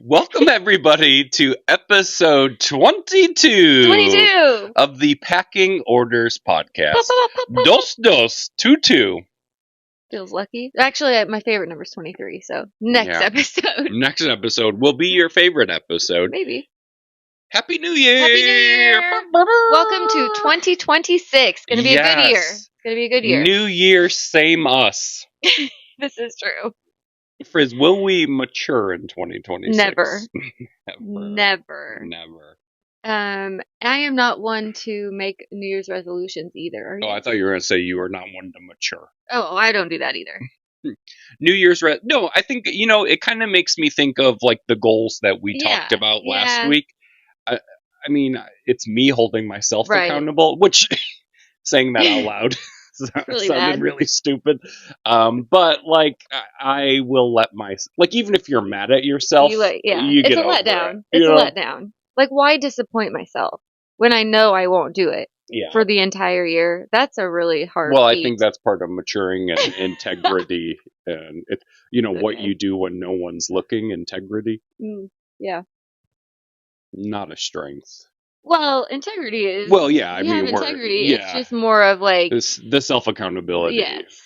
Welcome, everybody, to episode 22 22! of the Packing Orders podcast. Pa-pa-pa-pa-pa. Dos, two. Feels lucky. Actually, my favorite number is 23, so next Yeah. episode. Next episode will be your favorite episode. Maybe. Happy New Year! Happy New Year! Welcome to 2026. Gonna be a good year. Yes. Gonna be a good year. New Year, same us. This is true. Frizz, will we mature in 2026? Never. Never. I am not one to make New Year's resolutions either. Are you? Oh, I thought you were going to say you were not one to mature. Oh, I don't do that either. New Year's no, I think it kind of makes me think of like the goals that we talked about last week. I mean, it's me holding myself accountable, which saying that out loud sounded really stupid. But like I will let even if you're mad at yourself, you it's a letdown. It's a letdown. Like, why disappoint myself when I know I won't do it for the entire year? That's a really hard feat. I think that's part of maturing and integrity and what you do when no one's looking, integrity. Yeah. Not a strength. Well, integrity is... Well, yeah, I mean... integrity. It's just more of like... The self-accountability. Yes.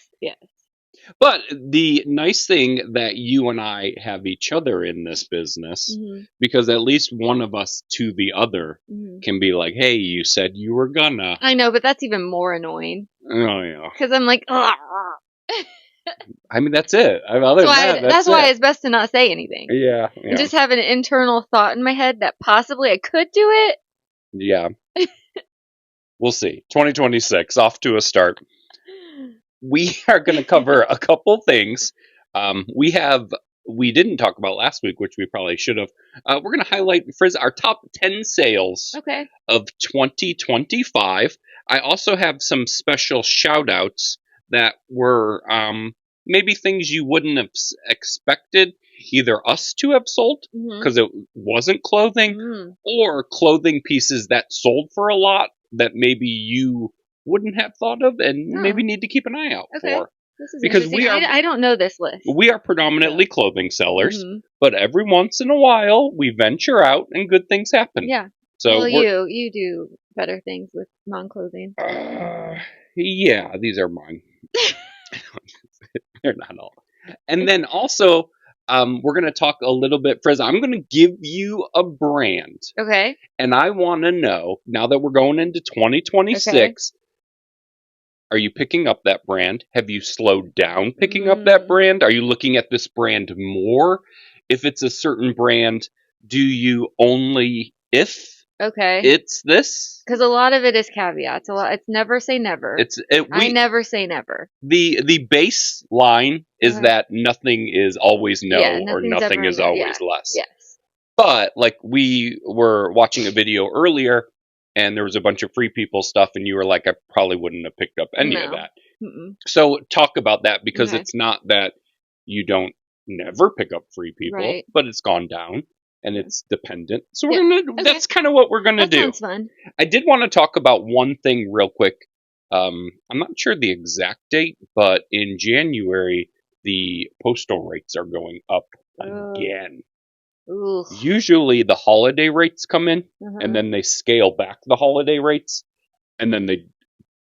But the nice thing that you and I have each other in this business, because at least one of us to the other can be like, hey, you said you were gonna. I know, but that's even more annoying. Oh, yeah. Because I'm like, ugh. I mean, that's it. That's why it's best to not say anything. Yeah. And just have an internal thought in my head that possibly I could do it. Yeah. We'll see. 2026, off to a start. We are going to cover a couple things. We didn't talk about last week, which we probably should have. We're going to highlight, Frizz, our top 10 sales of 2025. I also have some special shout outs that were maybe things you wouldn't have expected either us to have sold because it wasn't clothing or clothing pieces that sold for a lot that maybe you wouldn't have thought of and maybe need to keep an eye out for. This is because I don't know this list. We are predominantly clothing sellers, but every once in a while we venture out and good things happen. Yeah. So you do better things with non-clothing. Yeah, these are mine. They're not all. And then also, we're going to talk a little bit, Frizz. I'm going to give you a brand. Okay. And I want to know, now that we're going into 2026, are you picking up that brand? Have you slowed down picking up that brand? Are you looking at this brand more? If it's a certain brand, do you only it's this? Because a lot of it is caveats. It's never say never. I never say never. The baseline is that nothing is always or nothing is always less. Yes. But like we were watching a video earlier, and there was a bunch of free people stuff, and you were like, I probably wouldn't have picked up any of that. So talk about that, because it's not that you don't never pick up free people, but it's gone down. And it's dependent. So that's kind of what we're going to do. Sounds fun. I did want to talk about one thing real quick. I'm not sure the exact date, but in January, the postal rates are going up again. Usually the holiday rates come in, and then they scale back the holiday rates, and then they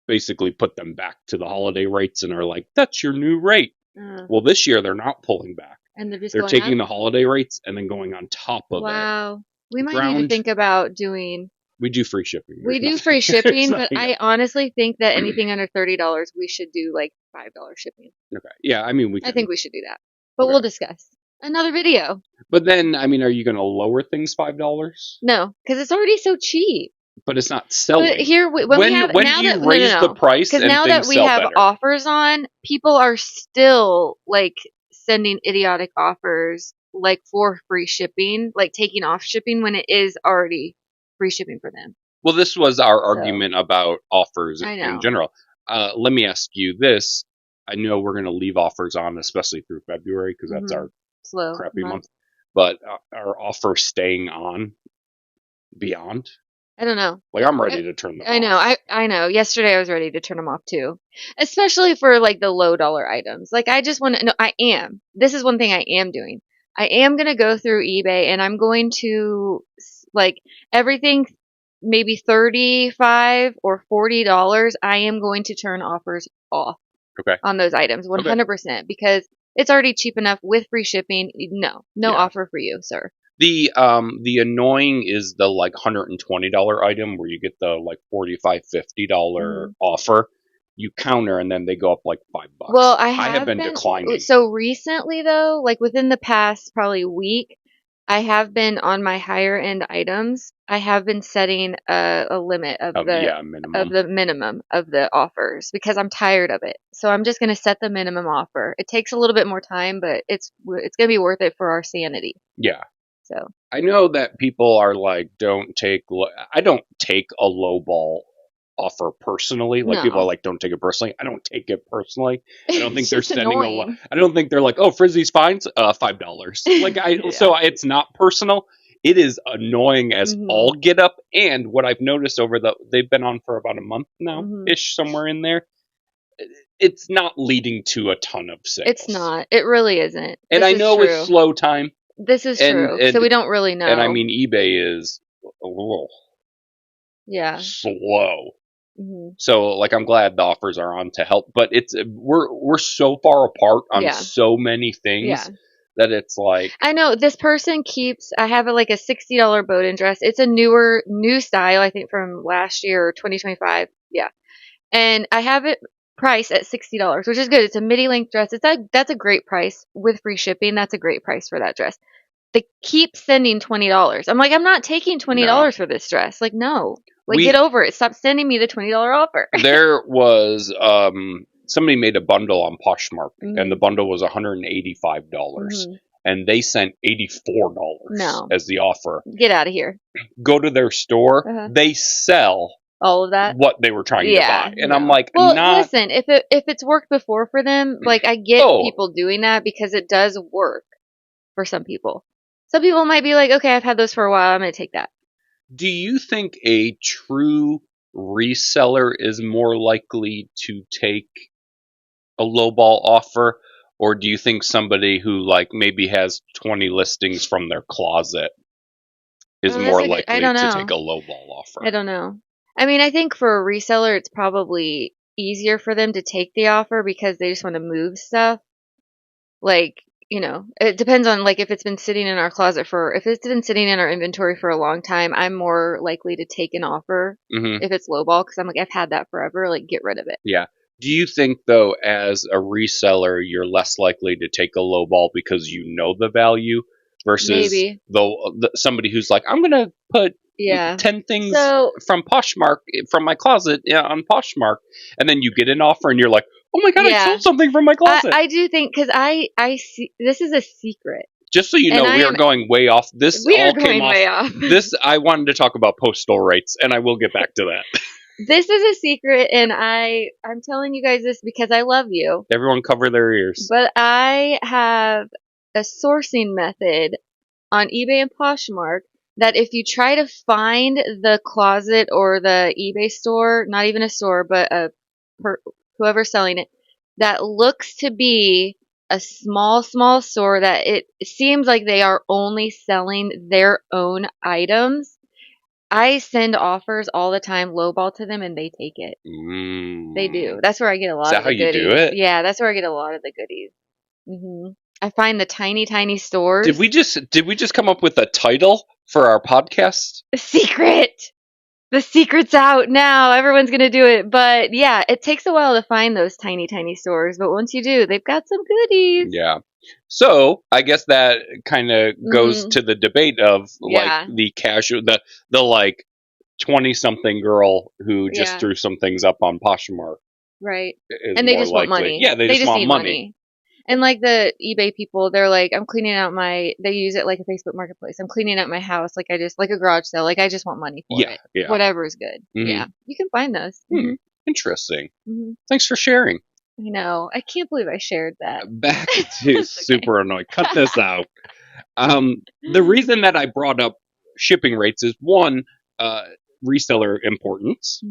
basically put them back to the holiday rates and are like, that's your new rate. Well, this year they're not pulling back. And they're taking the holiday rates and then going on top of it. Wow. We might need to think about doing... We do free shipping. We do free shipping, but I honestly think that anything under $30, we should do like $5 shipping. Okay. Yeah, I mean, I think we should do that. But we'll discuss. Another video. But then, I mean, are you going to lower things $5? No, because it's already so cheap. But it's not selling. But here, when you raise the price, because now that we have offers on, people are still like sending idiotic offers like for free shipping, like taking off shipping when it is already free shipping for them. Well, this was our argument about offers in general. Let me ask you this. I know we're going to leave offers on, especially through February, because that's our slow crappy month. But are offers staying on beyond? I don't know. Like, I'm ready to turn them off. I know. Yesterday I was ready to turn them off too. Especially for like the low dollar items. Like, I just want to know, this is one thing I am doing. I am going to go through eBay and I'm going to like everything maybe 35 or $40, I am going to turn offers off Okay. on those items 100% because it's already cheap enough with free shipping. No Yeah. offer for you, sir. The annoying is the like $120 item where you get the like $45, $50 offer. You counter and then they go up like $5. Well, I have been declining. So recently though, like within the past probably week, I have been on my higher end items. I have been setting a limit of the minimum of the offers because I'm tired of it. So I'm just going to set the minimum offer. It takes a little bit more time, but it's going to be worth it for our sanity. Yeah. So I know that people are like, I don't take a low ball offer personally. Like people are like, don't take it personally. I don't take it personally. I don't think they're sending annoying. I don't think they're like, oh, Frizzy's fines, $5. Like so it's not personal. It is annoying as all get up. And what I've noticed they've been on for about a month now ish, somewhere in there. It's not leading to a ton of sales. It's not. It really isn't. And I know it's slow time. This is true. So we don't really know. And I mean, eBay is slow. So like, I'm glad the offers are on to help, but we're so far apart on so many things that it's like. I know this person I have like a $60 Bowden dress. It's a new style, I think from last year or 2025. Yeah. And I have it priced at $60, which is good. It's a midi length dress. That's a great price with free shipping. That's a great price for that dress. They keep sending $20. I'm like, I'm not taking $20 for this dress. Like, no. Like, get over it. Stop sending me the $20 offer. There was somebody made a bundle on Poshmark, and the bundle was $185, and they sent $84 as the offer. Get out of here. Go to their store. They sell all of that, what they were trying to buy, and I'm like, well, listen, if it's worked before for them, like I get people doing that because it does work for some people. Some people might be like, okay, I've had those for a while, I'm going to take that. Do you think a true reseller is more likely to take a lowball offer, or do you think somebody who like maybe has 20 listings from their closet is more likely to take a lowball offer? I don't know. I mean, I think for a reseller, it's probably easier for them to take the offer because they just want to move stuff. Like, it depends on like if it's been sitting in our closet if it's been sitting in our inventory for a long time, I'm more likely to take an offer if it's lowball because I'm like, I've had that forever, like get rid of it. Yeah. Do you think though, as a reseller, you're less likely to take a lowball because you know the value versus somebody who's like, I'm going to put 10 things from Poshmark from my closet on Poshmark, and then you get an offer and you're like, oh my god, I sold something from my closet. I do think because I see this is a secret. Just so you know, we are going way off. This all came off. This I wanted to talk about postal rates, and I will get back to that. This is a secret, and I'm telling you guys this because I love you. Everyone cover their ears. But I have a sourcing method on eBay and Poshmark that if you try to find the closet or the eBay store, not even a store, but whoever's selling it, that looks to be a small store that it seems like they are only selling their own items, I send offers all the time, lowball to them, and they take it. They do. That's where I get a lot of the goodies. Is that how you do it? Yeah, that's where I get a lot of the goodies. I find the tiny stores. Did we just come up with a title for our podcast? Secret. The secret's out now. Everyone's going to do it. But yeah, it takes a while to find those tiny stores. But once you do, they've got some goodies. Yeah. So I guess that kind of goes to the debate of like the casual, the like 20-something girl who just threw some things up on Poshmark. Right. And they just want money. Yeah, they just want money. And like the eBay people, they're like, I'm cleaning out they use it like a Facebook Marketplace. I'm cleaning out my house. Like like a garage sale. Like I just want money for it. Yeah. Whatever is good. Yeah. You can find those. Interesting. Thanks for sharing. I know. I can't believe I shared that. Back to super annoying. Cut this out. The reason that I brought up shipping rates is one, reseller importance.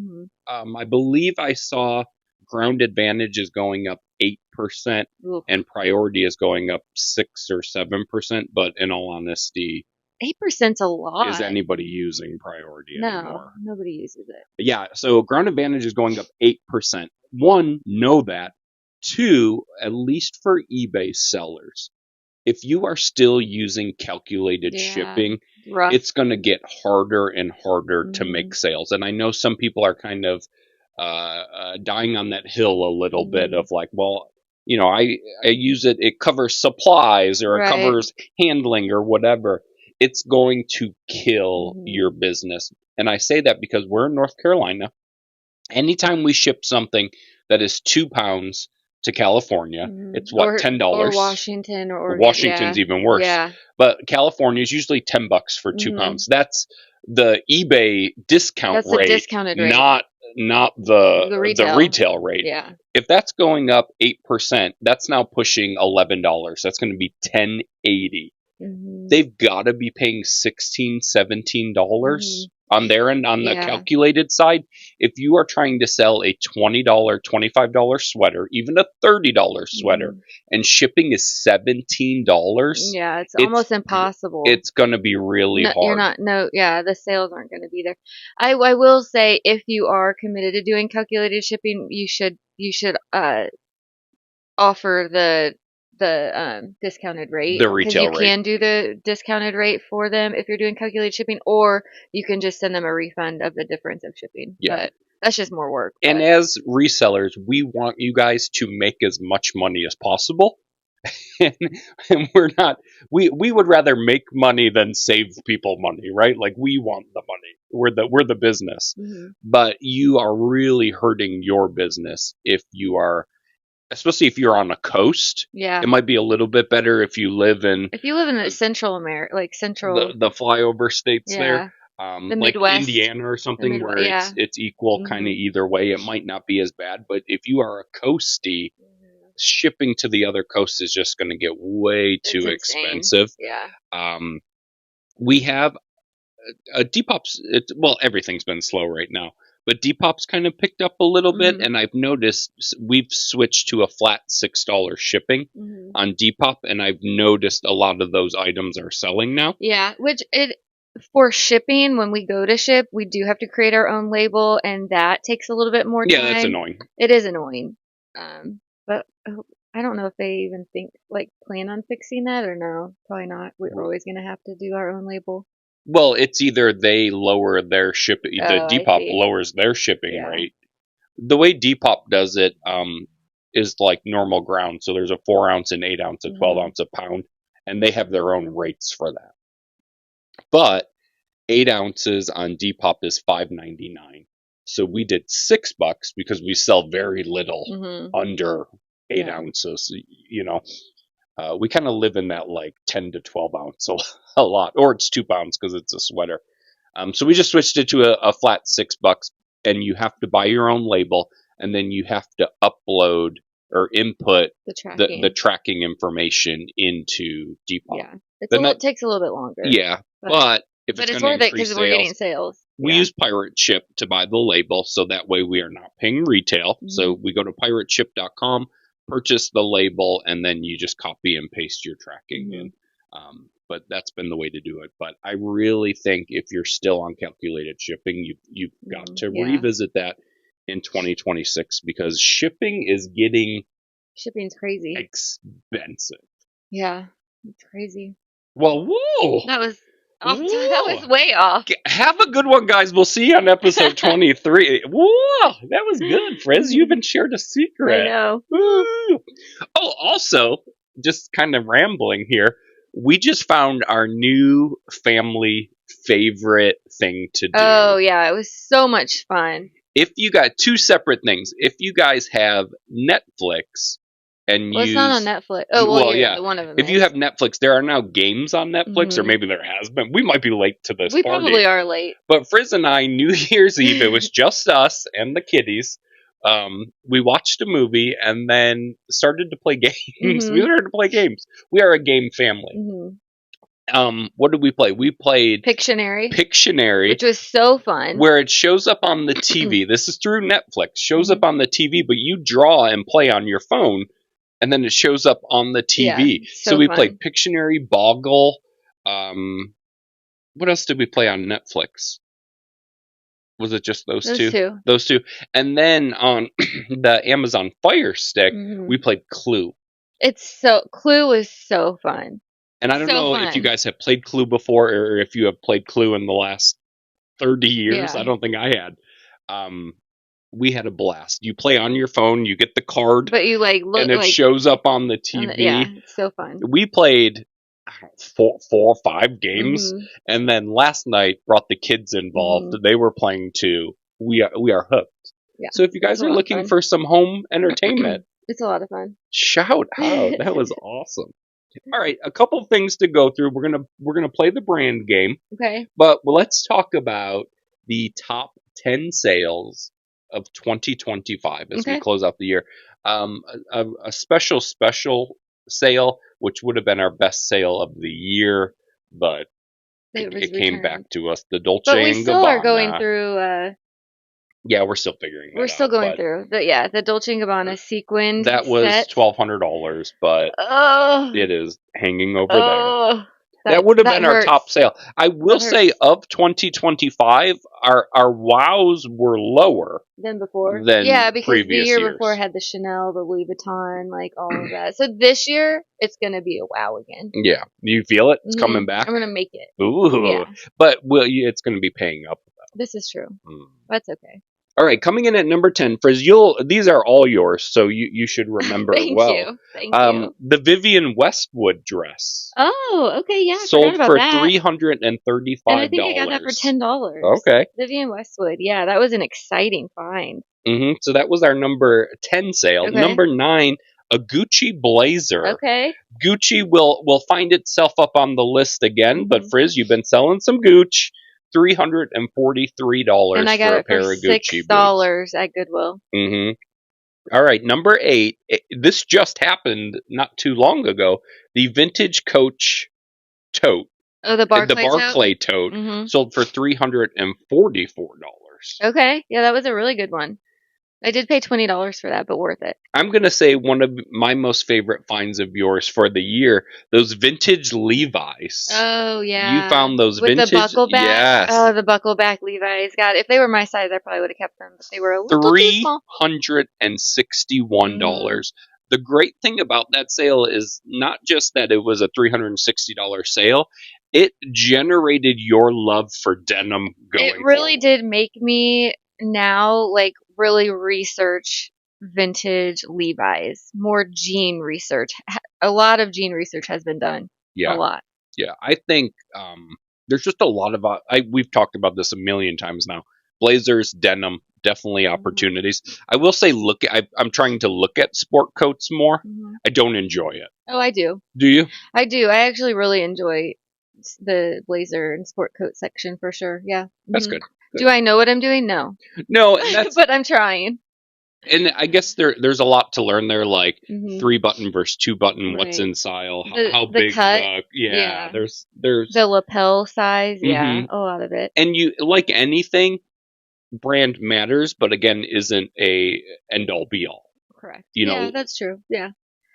I believe I saw Ground Advantage is going up 8%, Ooh, and priority is going up 6 or 7%. But in all honesty, 8%'s a is lot. anybody using priority No, anymore? nobody uses it. Yeah, so ground advantage is going up 8%. One, know that. Two, at least for eBay sellers, if you are still using calculated Yeah, shipping, rough. it's going to get harder and harder to Mhm. make sales. And I know some people are kind of dying on that hill a little bit of like, well, you know, I use it, it covers supplies or it Right. covers handling or whatever. It's going to kill Mhm. your business. And I say that because we're in North Carolina. Anytime we ship something that is 2 pounds to California, it's what, $10? Or Washington or Oregon. Washington's Yeah. even worse. Yeah. But California is usually $10 for 2 pounds. That's the eBay discount That's the rate, discounted rate. not the retail. retail rate. Yeah. If that's going up 8%, that's now pushing $11. That's going to be $10.80. Mhm. They've got to be paying $16, $17 on their end on the Yeah. calculated side. If you are trying to sell a $20, $25 sweater, even a $30 sweater, and shipping is $17, Yeah, it's almost impossible. it's going to be really hard. You're not, yeah, the sales aren't going to be there. I will say, if you are committed to doing calculated shipping, you should offer the discounted rate, The because retail you rate. can do the discounted rate for them if you're doing calculated shipping, or you can just send them a refund of the difference of shipping. Yeah. But that's just more work. And as resellers, we want you guys to make as much money as possible. and we're not, we would rather make money than save people money, right? Like, we want the money. We're the business. Mhm. But you are really hurting your business if you are, especially if you're on a coast. Yeah. It might be a little bit better if you live in the Central America, like Central, the flyover states there. the Like Midwest, Indiana or something, where yeah. it's equal kind of either way. It might not be as bad, but if you are a coastie, shipping to the other coast is just going to get way too expensive. Yeah. We have Depop's. Well, everything's been slow right now, but Depop's kind of picked up a little bit, and I've noticed we've switched to a flat $6 shipping on Depop, and I've noticed a lot of those items are selling now. Yeah, which for shipping, when we go to ship, we do have to create our own label, and that takes a little bit more time. Yeah, that's annoying. It is annoying. But I don't know if they even plan on fixing that, or no. Probably not. We're always going to have to do our own label. Well, it's either they lower their shipping, the Depop lowers their shipping rate. The way Depop does it is like normal ground. So there's a 4-ounce, an 8-ounce, a 12-ounce, a pound, and they have their own rates for that. But 8 ounces on Depop is $5.99. So we did $6 because we sell very little under 8 ounces. You know, we kind of live in that like 10 to 12 ounce a lot, or it's 2 pounds because it's a sweater. So we just switched it to a flat $6, and you have to buy your own label, and then you have to upload or input the tracking information into Depop. Yeah, it takes a little bit longer. Yeah, but if it's worth it because we're getting sales. We use Pirate Ship to buy the label, so that way we are not paying retail. So we go to pirateship.com, purchase the label, and then you just copy and paste your tracking in. But that's been the way to do it. But I really think if you're still on calculated shipping, you've got to revisit that in 2026, because shipping's crazy expensive. Yeah, it's crazy. Well, whoa, that was way off. Have a good one, guys. We'll see you on episode 23. Whoa, that was good, Frizz. You even shared a secret. I know. Woo. Oh, also, just kind of rambling here, we just found our new family favorite thing to do. Oh, yeah. It was so much fun. If you got two separate things, if you guys have Netflix and it's not on Netflix. Oh, well, yeah. One of them if you have Netflix, there are now games on Netflix, or maybe there has been. We might be late to this We party. Probably are late. But Frizz and I, New Year's Eve, it was just us and the kiddies. We watched a movie and then started to play games. We learned to play games. We are a game family. What did we play? We played Pictionary, Pictionary, which was so fun. where it shows up on the TV. This is through Netflix. Shows up on the TV, but you draw and play on your phone, and then it shows up on the TV. Yeah, so so we fun. played Pictionary, Boggle. What else did we play on Netflix? Was it just those two? Those two. And then on the Amazon Fire Stick, we played Clue. Clue was so fun. And I don't know if you guys have played Clue before, or if you have played Clue in the last 30 years. Yeah. I don't think I had. We had a blast. You play on your phone, you get the card, but you like look, and it shows up on the TV. Yeah, it's so fun. We played 4 or 5 games, and then last night brought the kids involved. They were playing too. We are hooked. Yeah, so if you guys are looking for some home entertainment, it's a lot of fun. Shout out! That was awesome. All right, a couple of things to go through. We're gonna play the brand game. Okay. But let's talk about the top 10 sales of 2025 as we close out the year. A special sale, which would have been our best sale of the year, but it came back to us. The Dolce & Gabbana. But we still are going through. Yeah, we're still figuring it out. We're still going through. The Dolce & Gabbana sequin that was $1,200, but it is hanging over there. That would have been our top sale. I will say of 2025, our wows were lower than before. Because the year before had the Chanel, the Louis Vuitton, like all of that. So this year it's gonna be a wow again. Yeah, you feel it? It's coming back. I'm gonna make it. Ooh, yeah. But it's gonna be paying up. This is true. That's okay. All right, coming in at number 10, Frizz, these are all yours, so you should remember well. Thank you. The Vivienne Westwood dress. Oh, okay, yeah. Sold for $335. And I think I got that for $10. Okay. Vivienne Westwood, yeah, that was an exciting find. So that was our number 10 sale. Okay. Number 9, a Gucci blazer. Okay. Gucci will find itself up on the list again, but Frizz, you've been selling some Gucci. $343 and I got for it a pair for of Gucci $6 at Goodwill. All right, number 8. This just happened not too long ago. The vintage Coach tote. Oh, the Barclay tote sold for $344. Okay, yeah, that was a really good one. I did pay $20 for that, but worth it. I'm going to say one of my most favorite finds of yours for the year, those vintage Levi's. Oh, yeah. You found those with vintage? The buckle back? Yes. Oh, the buckle back Levi's. God, if they were my size, I probably would have kept them, but they were a little too small. $361. The great thing about that sale is not just that it was a $360 sale, it generated your love for denim going It really forward. did make me now, like, really research vintage Levi's. More jean research. A lot of jean research has been done. Yeah. A lot. Yeah, I think there's just a lot of we've talked about this a million times now. Blazers, denim, definitely opportunities. I will say I'm trying to look at sport coats more. I don't enjoy it. Oh, I do. Do you? I do. I actually really enjoy the blazer and sport coat section for sure. Yeah. That's good. Do I know what I'm doing? No. No, but I'm trying. And I guess there's a lot to learn there, like 3-button versus 2-button, what's in style, how big. Cut, there's the lapel size. Yeah, a lot of it. And you, like anything, brand matters, but again, isn't a end all be all. Correct. Yeah, that's true. Yeah,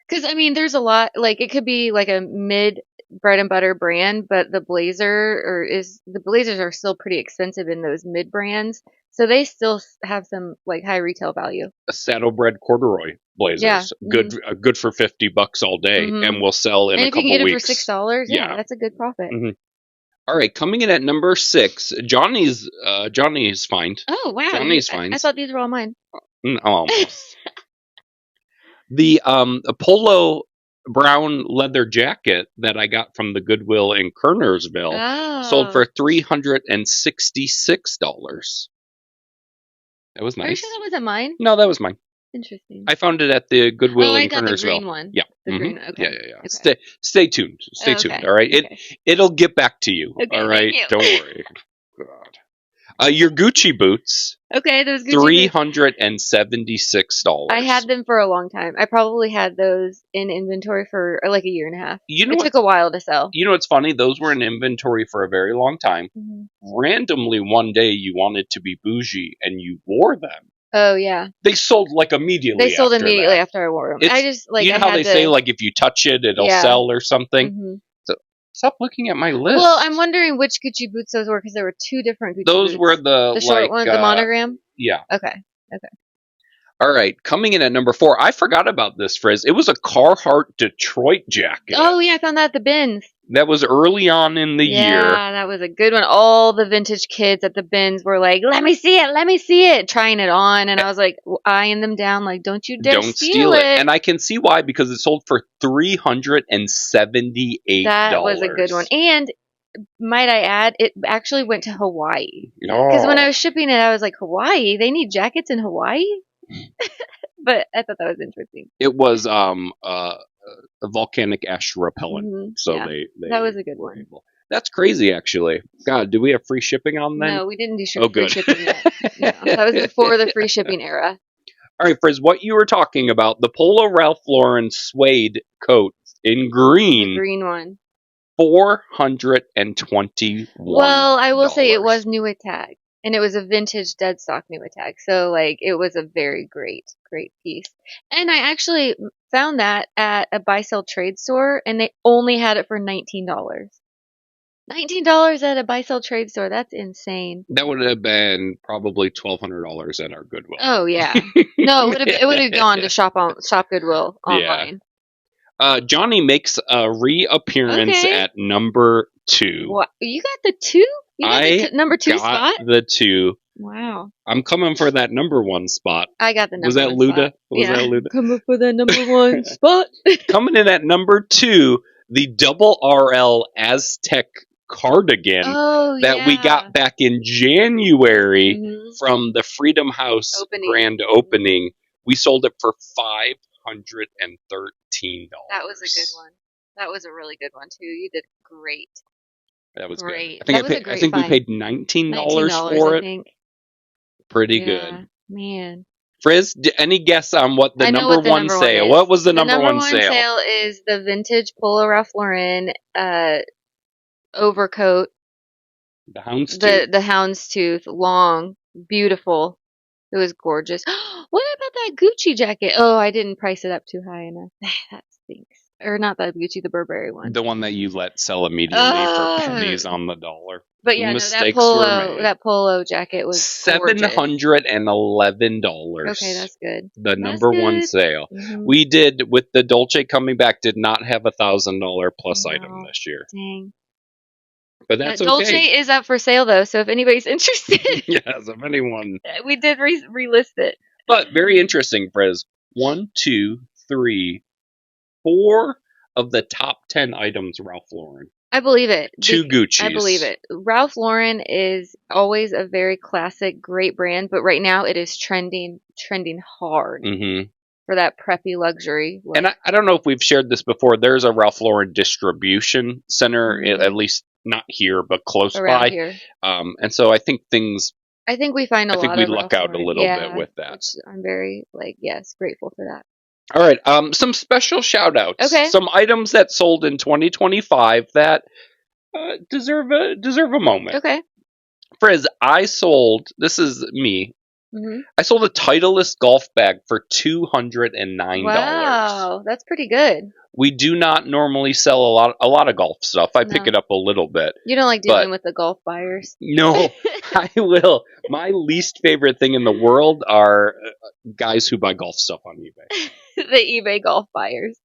because I mean, there's a lot. Like it could be like a mid bread and butter brand, but the blazers are still pretty expensive in those mid brands. So they still have some like high retail value. A saddlebred corduroy blazers, good for $50 all day, and will sell in a couple weeks. And if you can get it for $6, yeah, that's a good profit. All right, coming in at number 6, Johnny's find. Oh wow, Johnny's finds. I thought these were all mine. Almost. The polo brown leather jacket that I got from the Goodwill in Kernersville sold for $366. That was nice. Are you sure that wasn't mine? No, that was mine. Interesting. I found it at the Goodwill in Kernersville. The green one. Yeah. The green. Okay. Yeah. Okay. Stay tuned. Stay tuned. All right. Okay. It'll get back to you. Okay, all right. thank you. Don't worry. God. Your Gucci boots. Okay, those Gucci boots. $376. I had them for a long time. I probably had those in inventory for like a year and a half. You know It what? took a while to sell. You know what's funny? Those were in inventory for a very long time. Mhm. Randomly, one day you wanted to be bougie and you wore them. Oh yeah, They sold like immediately. they sold after immediately that. after I wore them. It's, I just like you know I how had they to. say like if you touch it, it'll Yeah. sell or something. Mhm. So stop looking at my list. Well, I'm wondering which Gucci boots those were because there were two different Gucci Those boots. were the short like, one, the monogram. Yeah. Okay. All right, coming in at number 4. I forgot about this, Frizz. It was a Carhartt Detroit jacket. Oh yeah, I found that at the bins. That was early on in the year. Yeah, that was a good one. All the vintage kids at the bins were like, "Let me see it," trying it on, and I was like eyeing them down, like, "Don't you dare Don't steal it. And I can see why, because it sold for $378. That was a good one. And might I add, it actually went to Hawaii. Because when I was shipping it, I was like, Hawaii? They need jackets in Hawaii? But I thought that was interesting. It was a volcanic ash repellent. Mhm. So Yeah. they That was a good one. That's crazy, actually. God, do we have free shipping on then? No, we didn't do Oh, free good. shipping yet. No, that was before the free shipping era. All right, Frizz, what you were talking about, the Polo Ralph Lauren suede coat in green. The green one. $421. Well, I will say it was new at tag. And it was a vintage dead stock new tag. So, like, it was a very great piece. And I actually found that at a buy sell trade store, and they only had it for $19. $19 at a buy sell trade store. That's insane. That would have been probably $1,200 at our Goodwill. Oh yeah. No, it would have gone to Shop Goodwill online. Yeah. Johnny makes a reappearance at number 2. What? You got the 2? You got the number 2 spot? The 2. Wow. I'm coming for that number 1 spot. I got the number 1 spot. Was that Luda? Was that Luda? Coming for that number 1 spot. Coming in at number 2, the double RL Aztec cardigan that we got back in January from the Freedom House grand opening. We sold it for $513. That was a good one. That was a really good one too. You did great. That was great. Good. I think we paid $19 for it. Pretty good. Man. Frizz, any guess on what the number 1 sale? What was the number 1 sale? The number 1 sale is the vintage Polo Ralph Lauren overcoat. The houndstooth. The houndstooth, long, beautiful. It was gorgeous. What about that Gucci jacket? Oh, I didn't price it up too high enough. That stinks. Or not that Gucci, the Burberry one. The one that you let sell immediately for pennies on the dollar. But yeah, that polo jacket was $711. Okay, that's good. The number 1 sale. We did, with the Dolce coming back, did not have $1,000 plus item this year. Dang. But that's okay. Dolce is up for sale though, so if anybody's interested, yes, if anyone, we did relist it. But very interesting, Frizz. 1, 2, 3, 4 of the top 10 items Ralph Lauren. I believe it. 2 Gucci's. I believe it. Ralph Lauren is always a very classic, great brand, but right now it is trending hard for that preppy luxury look. And I don't know if we've shared this before. There's a Ralph Lauren distribution center, at least not here, but close by. Here. And so I think we find a lot of we luck out a little bit with that. Which I'm very grateful for that. All right, some special shout outs. Okay. Some items that sold in 2025 that deserve a moment. Okay. Frizz, this is me. I sold a Titleist golf bag for $209. Wow, that's pretty good. We do not normally sell a lot of golf stuff. I pick it up a little bit. You don't like dealing with the golf buyers? No, I will. My least favorite thing in the world are guys who buy golf stuff on eBay. The eBay golf buyers.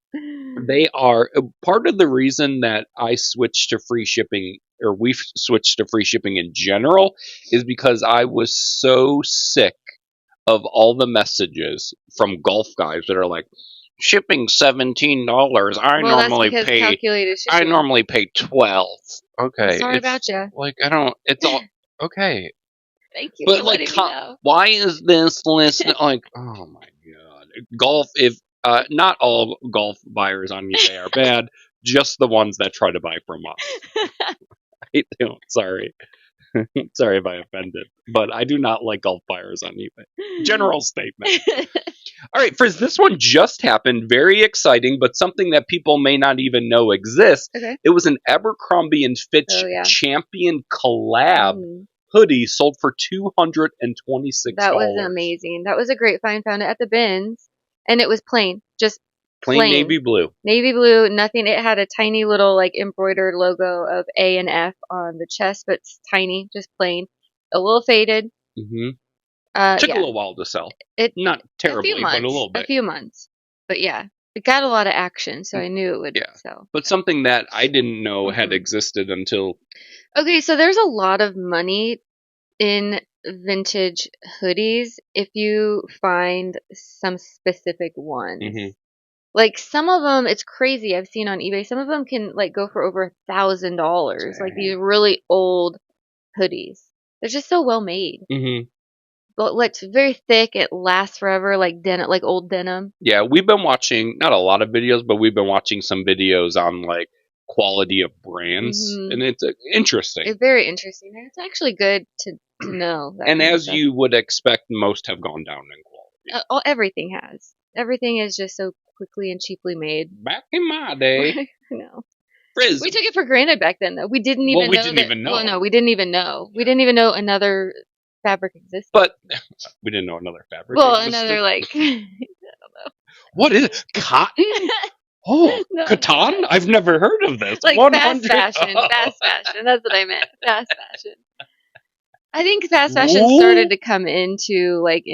They are part of the reason that I switched to free shipping, or we've switched to free shipping in general, is because I was so sick of all the messages from golf guys that are like, shipping $17. I normally pay $12. Okay. Sorry about you. Like, I don't. It's all okay. Thank you. But like, why is this list like? Oh my god! Golf. If not all golf buyers on eBay are bad, just the ones that try to buy from us. I don't. Sorry. Sorry if I offended, but I do not like golf buyers on eBay. General statement. All right, Frizz, this one just happened. Very exciting, but something that people may not even know exists. Okay. It was an Abercrombie and Fitch Oh, yeah. Champion collab Mhm. hoodie sold for $226. That was amazing. That was a great find. Found it at the bins, and it was plain, just Plain navy blue. Navy blue, nothing. It had a tiny little like embroidered logo of A and F on the chest, but it's tiny, just plain. A little faded. Mm-hmm. Took a Yeah. little while to sell. It Not terribly, but a little bit. A few months. But yeah, it got a lot of action, so I knew it would sell. But something that I didn't know had existed until. Okay, so there's a lot of money in vintage hoodies if you find some specific ones. Mm-hmm. Like some of them, it's crazy. I've seen on eBay. Some of them can like go for over $1,000. Like these really old hoodies. They're just so well made. Mm-hmm. But it's very thick. It lasts forever, like denim, like old denim. Yeah, we've been watching not a lot of videos, but we've been watching some videos on like quality of brands, and it's interesting. It's very interesting, and it's actually good to know. And as you would expect, most have gone down in quality. Everything has. Everything is just so quickly and cheaply made. Back in my day, no. Frizz. We took it for granted back then, though. We didn't even know. Well, no, we didn't even know. We didn't even know another fabric existed. But we didn't know another fabric existed. Another, like, I don't know. What is it? Cotton? Oh, no, Catan? I've never heard of this. Like 100. Fast fashion. Fast fashion. That's what I meant. Fast fashion. I think fast fashion started to come into, like,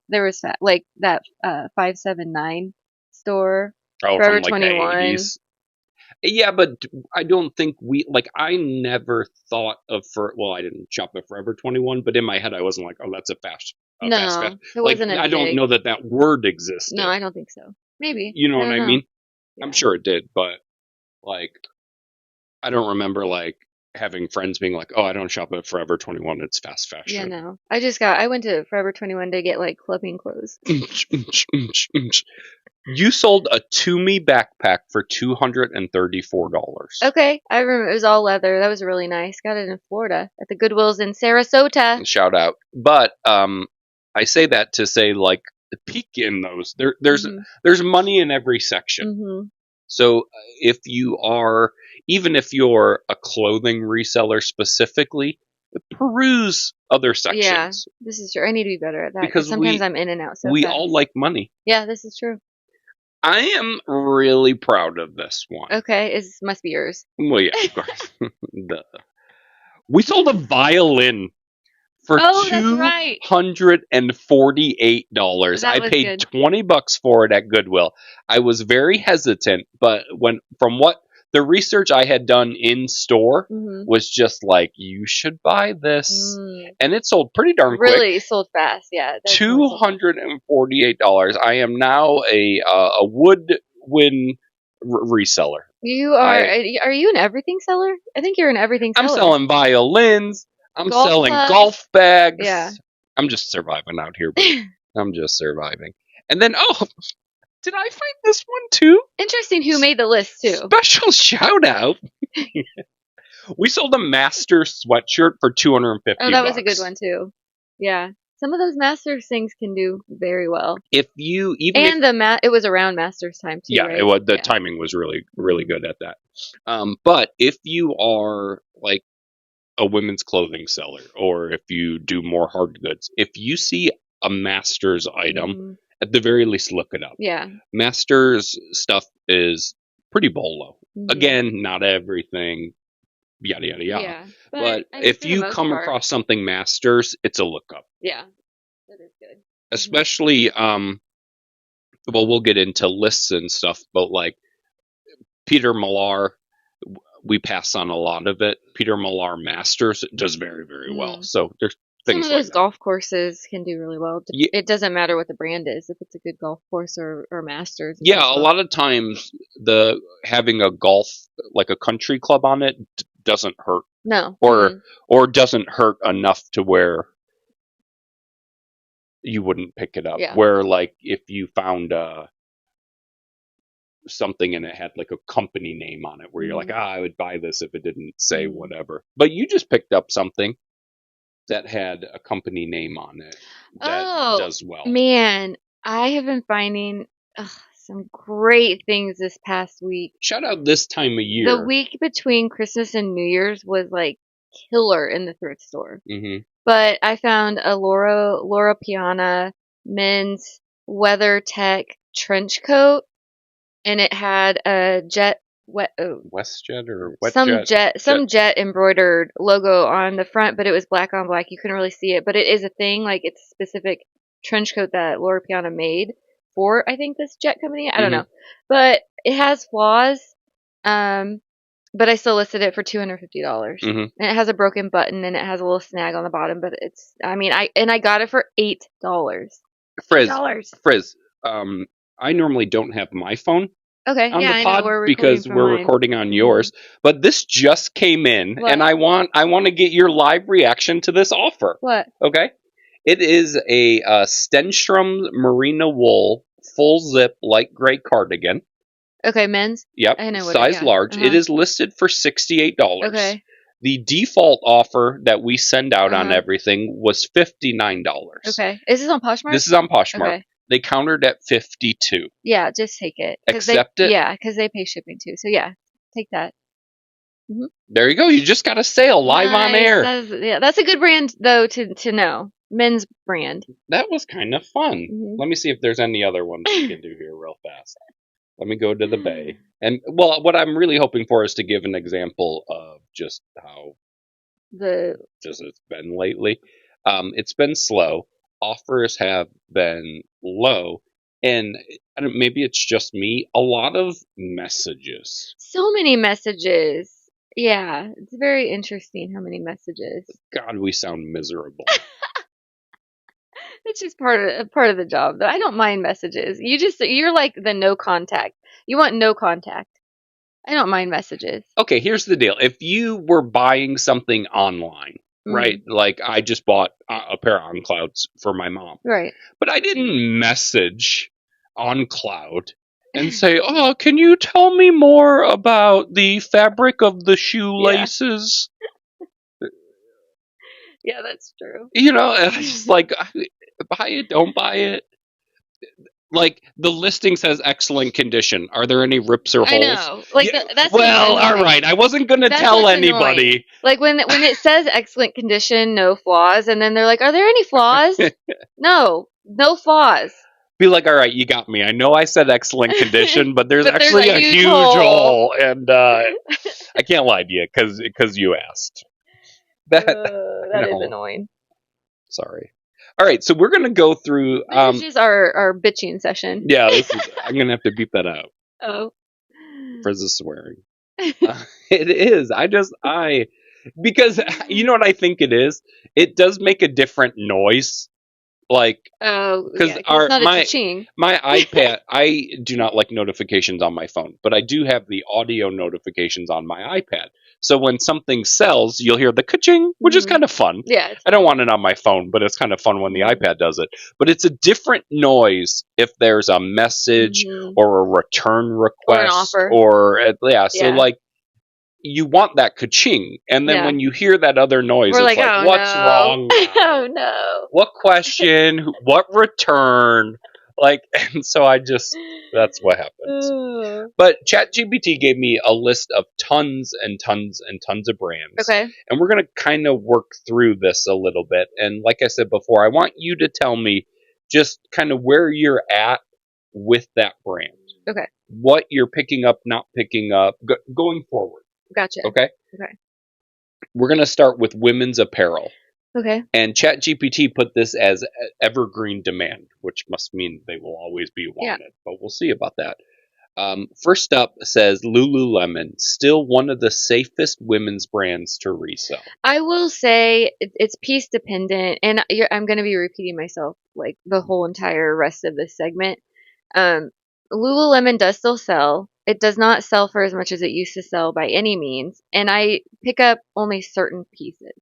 there was, like, that 579 store. Forever from, like, 21. Yeah, but I don't think I never thought of I didn't shop at Forever 21, but in my head I wasn't like, oh, that's a fast fashion. It wasn't I don't know that word existed. No, I don't think so. Maybe. You know what I mean? Yeah. I'm sure it did, but, like, I don't remember, like, having friends being like, oh, I don't shop at Forever 21, it's fast fashion. Yeah, no. I went to Forever 21 to get, like, clubbing clothes. You sold a Toomey backpack for $234. Okay, I remember it was all leather. That was really nice. Got it in Florida at the Goodwills in Sarasota. Shout out. But I say that to say, like, the peak in those. There's money in every section. Mm-hmm. So if you are, even if you're a clothing reseller specifically, peruse other sections. Yeah, this is true. I need to be better at that because sometimes I'm in and out. We all like money. Yeah, this is true. I am really proud of this one. Okay, it must be yours. Well, yeah, of course. We sold a violin for $248. I paid $20 for it at Goodwill. I was very hesitant, but from what the research I had done in store was just like, you should buy this. And it sold pretty darn quick. Really sold fast, yeah. $248. I am now a woodwind reseller. You are you an everything seller? I think you're an everything seller. I'm selling violins. I'm selling golf bags. Yeah. I'm just surviving out here. I'm just surviving. And then, did I find this one too? Interesting who made the list too. Special shout out. We sold a Masters sweatshirt for $250. Oh, that was a good one too. Yeah. Some of those Masters things can do very well. If you it was around Masters time too. Yeah, right? it was. The timing was really, really good at that. But if you are like a women's clothing seller, or if you do more hard goods, if you see a Masters item, at the very least, look it up. Yeah, Masters stuff is pretty bolo. Again, not everything. Yada yada yada. Yeah, but if you come across something Masters, it's a look up. Yeah, that is good. Especially, we'll get into lists and stuff, but like Peter Millar, we pass on a lot of it. Peter Millar Masters does very, very well. So there's things some of those golf courses can do really well. It doesn't matter what the brand is, if it's a good golf course or Masters. Yeah, a lot of times having a golf, like a country club on it, doesn't hurt. No. Or doesn't hurt enough to where you wouldn't pick it up. Yeah. Where like if you found something and it had like a company name on it, where you're like, I would buy this if it didn't say whatever. But you just picked up something that had a company name on it that does well. Man, I have been finding some great things this past week. Shout out this time of year. The week between Christmas and New Year's was like killer in the thrift store. Mm-hmm. But I found a Laura Piana men's WeatherTech trench coat, and it had a WestJet or some jet embroidered logo on the front, but it was black on black. You couldn't really see it, but it is a thing. Like, it's a specific trench coat that Laura Piana made for, I think, this jet company. I don't know, but it has flaws. But I still listed it for $250. Mm-hmm. And it has a broken button and it has a little snag on the bottom, but I got it for $8. Frizz, I normally don't have my phone Okay, on yeah, the pod because we're recording on yours, but this just came in, and I want to get your live reaction to this offer. What? Okay, it is a Stenstrom merino wool full zip light gray cardigan. Okay, men's. Yep, I know size large. It is listed for $68. Okay. The default offer that we send out on everything was $59. Okay, is this on Poshmark? This is on Poshmark. Okay. They countered at 52. Yeah, just take it. Accept it? Yeah, because they pay shipping too. So yeah, take that. Mm-hmm. There you go. You just got a sale live on air. That's a good brand though to know. Men's brand. That was kind of fun. Mm-hmm. Let me see if there's any other ones we can do here real fast. Let me go to the bay. And well, what I'm really hoping for is to give an example of just how it's been lately. It's been slow. Offers have been low, and maybe it's just me. A lot of messages. So many messages. Yeah, it's very interesting how many messages. God, we sound miserable. It's just part of the job, though. I don't mind messages. You're like the no contact. You want no contact. I don't mind messages. Okay, here's the deal. If you were buying something online, right? Like I just bought a pair of OnClouds for my mom. Right. But I didn't message OnCloud and say, "Oh, can you tell me more about the fabric of the shoelaces?" Yeah, that's true. You know, and I just like, buy it, don't buy it. Like, the listing says excellent condition. Are there any rips or holes? I know. Like, that's well, all right. I wasn't going to tell anybody. Annoying. Like, when it says excellent condition, no flaws, and then they're like, are there any flaws? No flaws. Be like, all right, you got me. I know I said excellent condition, but there's actually a huge hole. And I can't lie to you because you asked. That is annoying. Sorry. All right, so we're going to go through... This is our bitching session. Yeah, I'm going to have to beep that out. Oh. Frizz is swearing. It is. Because you know what I think it is? It does make a different noise. Like, because my iPad, I do not like notifications on my phone, but I do have the audio notifications on my iPad. So when something sells, you'll hear the ka-ching, which is kind of fun. Yeah, I don't want it on my phone, but it's kind of fun when the iPad does it. But it's a different noise if there's a message or a return request or an offer. So like, you want that ka-ching, and then when you hear that other noise, we're it's like, oh, what's wrong now? Oh no! What question? What return? Like, and so that's what happens. But ChatGPT gave me a list of tons and tons and tons of brands. Okay. And we're going to kind of work through this a little bit. And like I said before, I want you to tell me just kind of where you're at with that brand. Okay. What you're picking up, not picking up, going forward. Gotcha. Okay? Okay. We're going to start with women's apparel. Okay. And ChatGPT put this as evergreen demand, which must mean they will always be wanted. But we'll see about that. First up says Lululemon, still one of the safest women's brands to resell. I will say it's piece dependent, and I'm going to be repeating myself like the whole entire rest of this segment. Lululemon does still sell. It does not sell for as much as it used to sell by any means, and I pick up only certain pieces.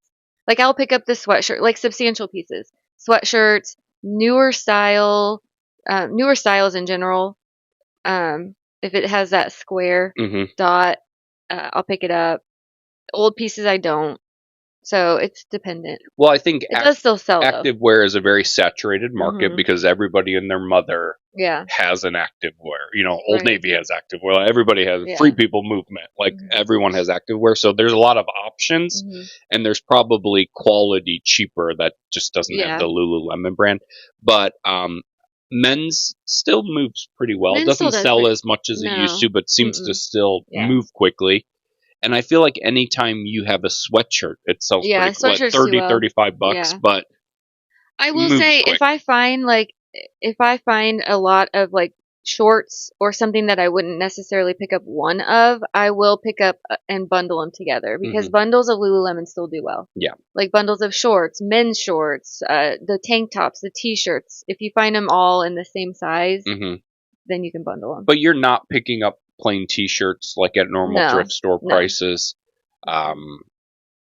Like, I'll pick up the sweatshirt, like substantial pieces, sweatshirts, newer styles in general. If it has that square dot, I'll pick it up. Old pieces I don't. So it's dependent. Well, I think It does still sell though. activewear is a very saturated market Mhm. because everybody and their mother Yeah. has an activewear. Old Right. Navy has activewear. Everybody has Free Yeah. People movement. Like Mhm. everyone has activewear. So there's a lot of options, Mhm. and there's probably quality cheaper that just doesn't have Yeah. the Lululemon brand. But men's still moves pretty well. It Men still doesn't does sell pretty. as much as it used No. to, but seems to Mm-mm. still Yeah. move quickly. And I feel like anytime you have a sweatshirt, it sells Yeah. pretty what Sweatshirts do 30, well. 35 bucks, Yeah. but I will moves say quick. if I find a lot of like shorts or something that I wouldn't necessarily pick up one of, I will pick up and bundle them together because Hmm. bundles of Lululemon still do well. Yeah. Like bundles of shorts, men's shorts, the tank tops, the t-shirts. If you find them all in the same size, Hmm. then you can bundle them. But you're not picking up plain T-shirts like at normal No, thrift store no. prices. Um,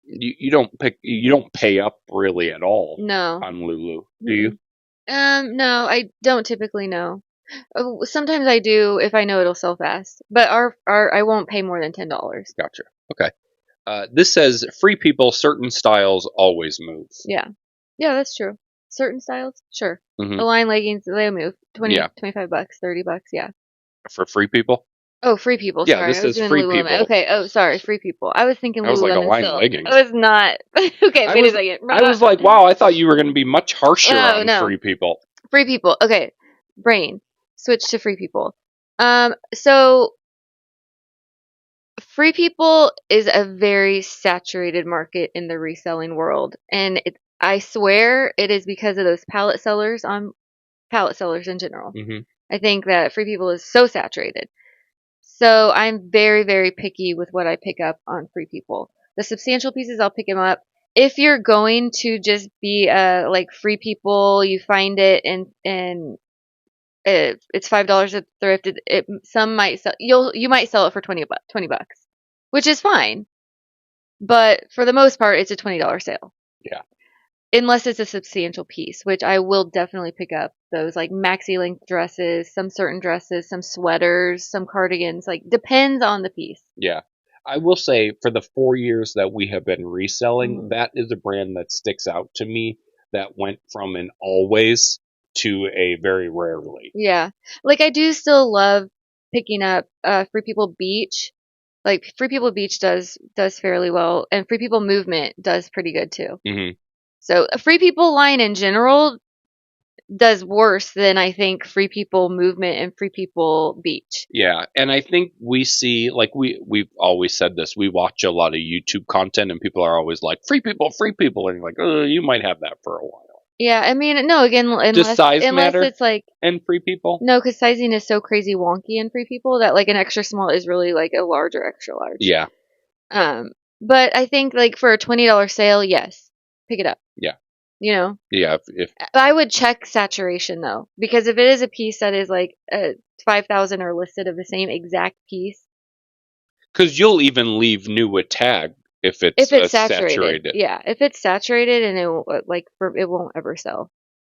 you don't pay up really at all No. on Lulu, do you? Mm-mm. No, I don't typically know. Sometimes I do if I know it'll sell fast, but our I won't pay more than $10. Gotcha. Okay. This says Free People, certain styles always move. Yeah. Yeah, that's true. Certain styles, sure. Hmm. Align leggings, they move. Yeah, 25 bucks, $30, yeah. for Free People. Oh, Free People, Yeah, sorry. this I was says doing Free Lululemon. People. Okay, oh, sorry, Free People. I was thinking I was like Lululemon Align still. leggings. I was not. Okay, I wait a was second. I was like, wow, I thought you were going to be much harsher Oh, on no. Free People. Free People. Okay. Brain. Switch to Free People. So Free People is a very saturated market in the reselling world, and I swear it is because of those pallet sellers in general. Hmm. I think that Free People is so saturated. So I'm very, very picky with what I pick up on Free People. The substantial pieces, I'll pick them up. If you're going to just be like Free People, you find it and it's $5 at thrift. Some might sell you might sell it for 20 bucks, which is fine. But for the most part, it's a $20 sale. Yeah. Unless it's a substantial piece, which I will definitely pick up those like maxi length dresses, some certain dresses, some sweaters, some cardigans, like depends on the piece. Yeah. I will say for the 4 years that we have been reselling, Hmm. that is a brand that sticks out to me that went from an always to a very rarely. Yeah. Like I do still love picking up Free People Beach. Like Free People Beach does fairly well, and Free People Movement does pretty good too. Hmm. So a Free People line in general does worse than I think Free People Movement and Free People Beach. Yeah, and I think we see like we've always said this. We watch a lot of YouTube content, and people are always like free people," and you're like, you might have that for a while. Yeah, I mean, no, again, Does size unless matter it's like in Free People? no, because sizing is so crazy wonky in Free People that like an extra small is really like a large or extra large. Yeah, Um, but I think like for a $20 sale, yes, pick it up. yeah, You know, yeah. If I would check saturation though, because if it is a piece that is like 5,000 or listed of the same exact piece, because you'll even leave new with tag if it's if it's saturated, saturated. yeah, if it's saturated and it won't ever sell.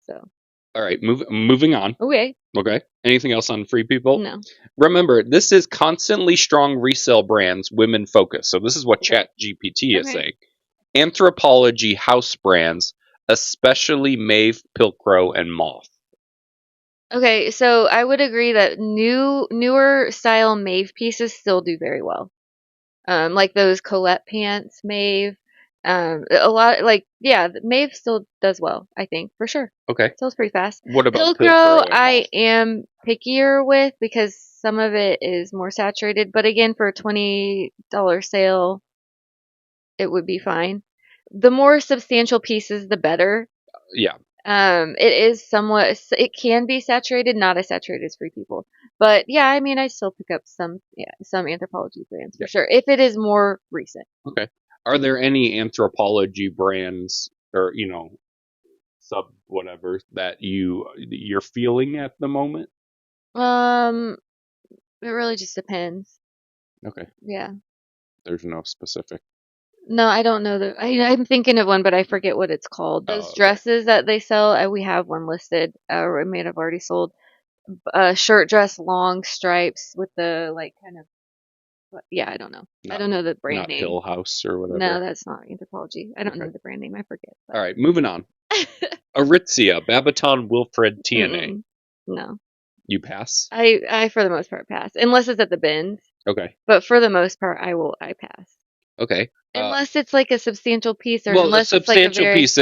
So All right, moving on. okay, Okay. Anything else on Free People? no, Remember, this is constantly strong resale brands, women focus. So this is what okay, Chat GPT is okay. saying. Anthropology house brands, especially Maeve, Pilcrow, and Moth. Okay, so I would agree that newer style Maeve pieces still do very well. Like those Colette pants, Maeve. A lot like yeah, Maeve still does well, I think, for sure. Okay. Sells pretty fast. What about Pilcrow, Pilcrow and I Moth? am pickier with because some of it is more saturated, but again, for a $20 sale, it would be fine. The more substantial pieces, the better. Yeah. It is it can be saturated, not as saturated as Free People. But yeah, I mean, I still pick up some Anthropology brands Yeah. for sure, if it is more recent. Okay. Are there any Anthropology brands or, sub whatever that you're feeling at the moment? Um, it really just depends. Okay. Yeah. There's no specific. No, I don't know I'm thinking of one, but I forget what it's called. Those Oh, okay. dresses that they sell, we have one listed, or it may have already sold. Shirt dress, long stripes with the like kind of Yeah, I don't know. I Not, don't know the brand not name. Hill House or whatever. No, that's not Anthropologie. I don't Okay. know the brand name. I forget. All right, moving on. Aritzia, Babaton, Wilfred, TNA. Mm-mm. No. You pass? I for the most part pass. Unless it's at the bins. Okay. But for the most part I pass. Okay. Unless it's like a substantial piece or Well, a unless it's like a substantial very piece.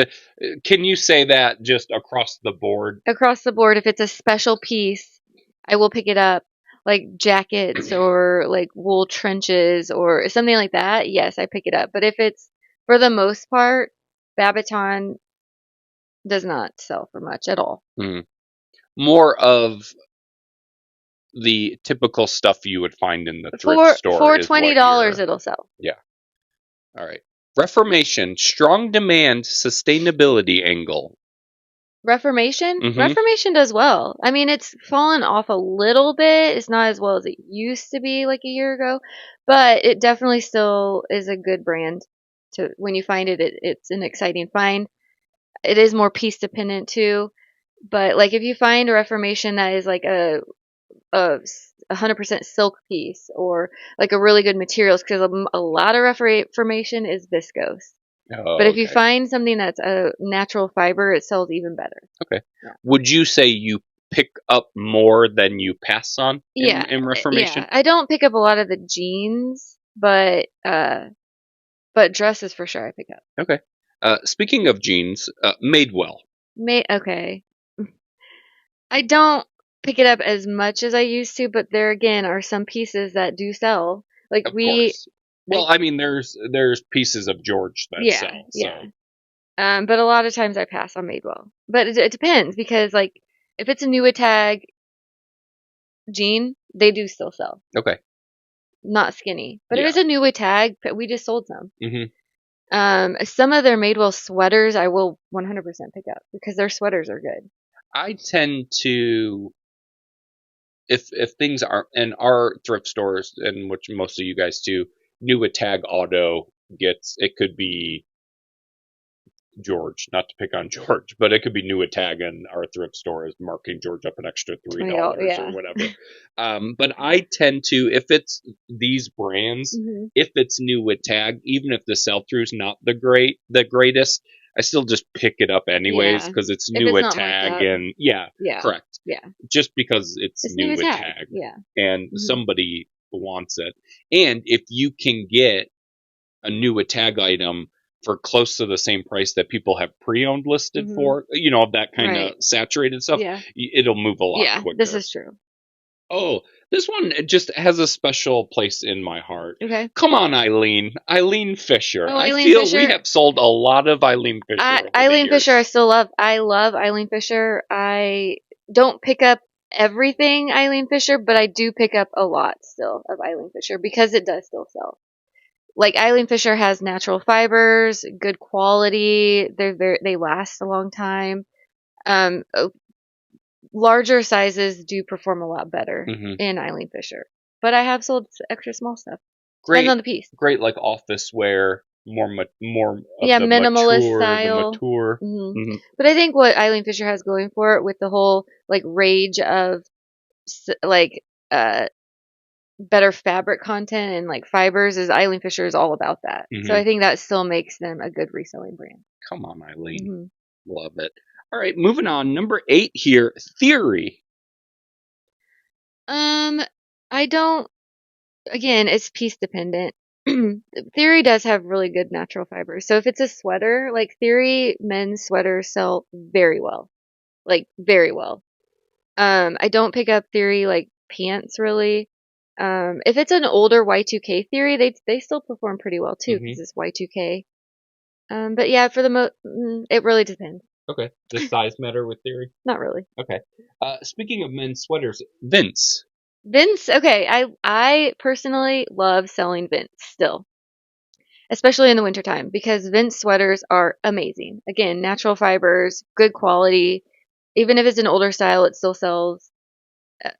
Can you say that just across the board? across the board, if it's a special piece, I will pick it up. Like jackets or like wool trenches or something like that, yes, I pick it up. But if it's for the most part, Babaton does not sell for much at all. Mm. More of the typical stuff you would find in the thrift store For is what $20 you're. it'll sell. Yeah. All right. Reformation, strong demand, sustainability angle. Reformation? Mm-hmm. Reformation does well. I mean, it's fallen off a little bit. It's not as well as it used to be like a year ago, but it definitely still is a good brand. To when you find it, it's an exciting find. It is more piece dependent too, but like if you find a Reformation that is like a 100% silk piece or like a really good materials, because a lot of Reformation is viscose. But Oh, if you okay. find something that's a natural fiber, it sells even better. Okay. Yeah. Would you say you pick up more than you pass on Yeah, in Reformation? yeah. I don't pick up a lot of the jeans, but dresses for sure I pick up. Okay. Speaking of jeans, Madewell. Okay. I don't pick it up as much as I used to, but there again are some pieces that do sell. Like Of course. Well, I mean, there's pieces of George that yeah, sell. So. yeah. But a lot of times I pass on Madewell. But it depends because like if it's a new tag jean, they do still sell. Okay. Not skinny. But Yeah. if it's a new tag, we just sold some. Mm-hmm. Some of their Madewell sweaters I will 100% pick up because their sweaters are good. I tend to, if things are in our thrift stores, and which most of you guys do, new tag auto gets, it could be George, not to pick on George, but it could be new tag in our thrift store is marking George up an extra $3 yeah. or whatever. But I tend to, if it's these brands, if it's new with tag, even if the sell through's not the greatest, I still just pick it up anyways because it's new with tag and yeah, correct. Yeah. Just because it's new with tag. Yeah. And somebody wants it. And if you can get a new tag item for close to the same price that people have pre-owned listed for, of that kind of saturated stuff, it'll move a lot quicker. This is true. Oh, this one just has a special place in my heart. Okay. Come on, Eileen. Eileen Fisher. Oh, I feel we have sold a lot of Eileen Fisher. Eileen Fisher I still love. I love Eileen Fisher. I don't pick up everything Eileen Fisher, but I do pick up a lot still of Eileen Fisher because it does still sell. Like Eileen Fisher has natural fibers, good quality. They last a long time. Larger sizes do perform a lot better in Eileen Fisher, but I have sold extra small stuff. Great Depends on the piece. Great, like office wear, more of the minimalist mature, style. The mature. But I think what Eileen Fisher has going for it with the whole like range of like better fabric content and like fibers is Eileen Fisher is all about that. So I think that still makes them a good reselling brand. Come on, Eileen. Love it. All right, moving on. Number 8 here, Theory. I don't. Again, it's piece dependent. Theory does have really good natural fibers. So if it's a sweater, like Theory men's sweaters sell very well, like very well. I don't pick up Theory like pants really. If it's an older Y2K Theory, they still perform pretty well too because it's Y2K. But yeah, for the it really depends. Okay. Does size matter with Theory? Not really. Okay. Speaking of men's sweaters, Vince. Okay. I personally love selling Vince still, especially in the wintertime because Vince sweaters are amazing. Again, natural fibers, good quality. Even if it's an older style, it still sells.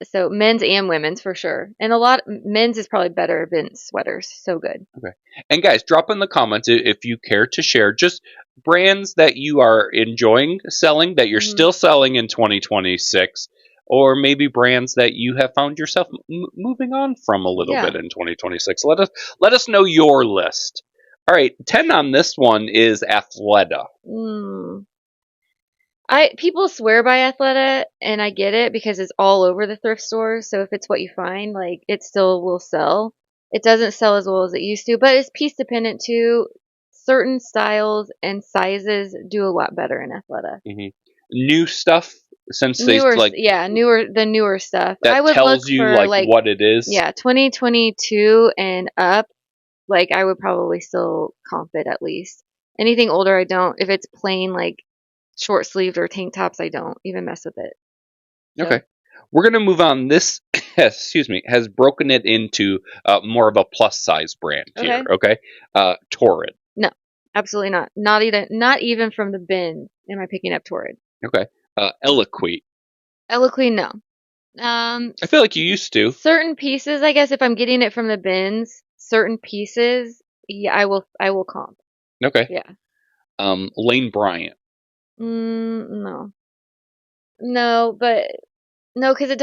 So men's and women's for sure. And men's is probably better Vince sweaters. So good. Okay. And guys, drop in the comments if you care to share just brands that you are enjoying selling, that you're still selling in 2026. or maybe brands that you have found yourself moving on from a little bit in 2026. Let us know your list. All right, 10 on this one is Athleta. People swear by Athleta, and I get it because it's all over the thrift stores. So if it's what you find, like, it still will sell. It doesn't sell as well as it used to, but it's piece dependent too. Certain styles and sizes do a lot better in Athleta. New stuff, since they Newer, like the newer stuff. that I would tells look you for like what it is. Yeah, 2022 and up. Like, I would probably still comp it at least. Anything older, I don't. If it's plain like short sleeved or tank tops, I don't even mess with it. So. Okay, we're gonna move on. This has broken it into more of a plus size brand here. Okay, Torrid. No, absolutely not. Not even from the bin am I picking up Torrid. Okay, Eloquii. Eloquii, no. I feel like you used to. Certain pieces, I guess, if I'm getting it from the bins, certain pieces, yeah, I will comp. Okay. Yeah. Lane Bryant. No. No, because it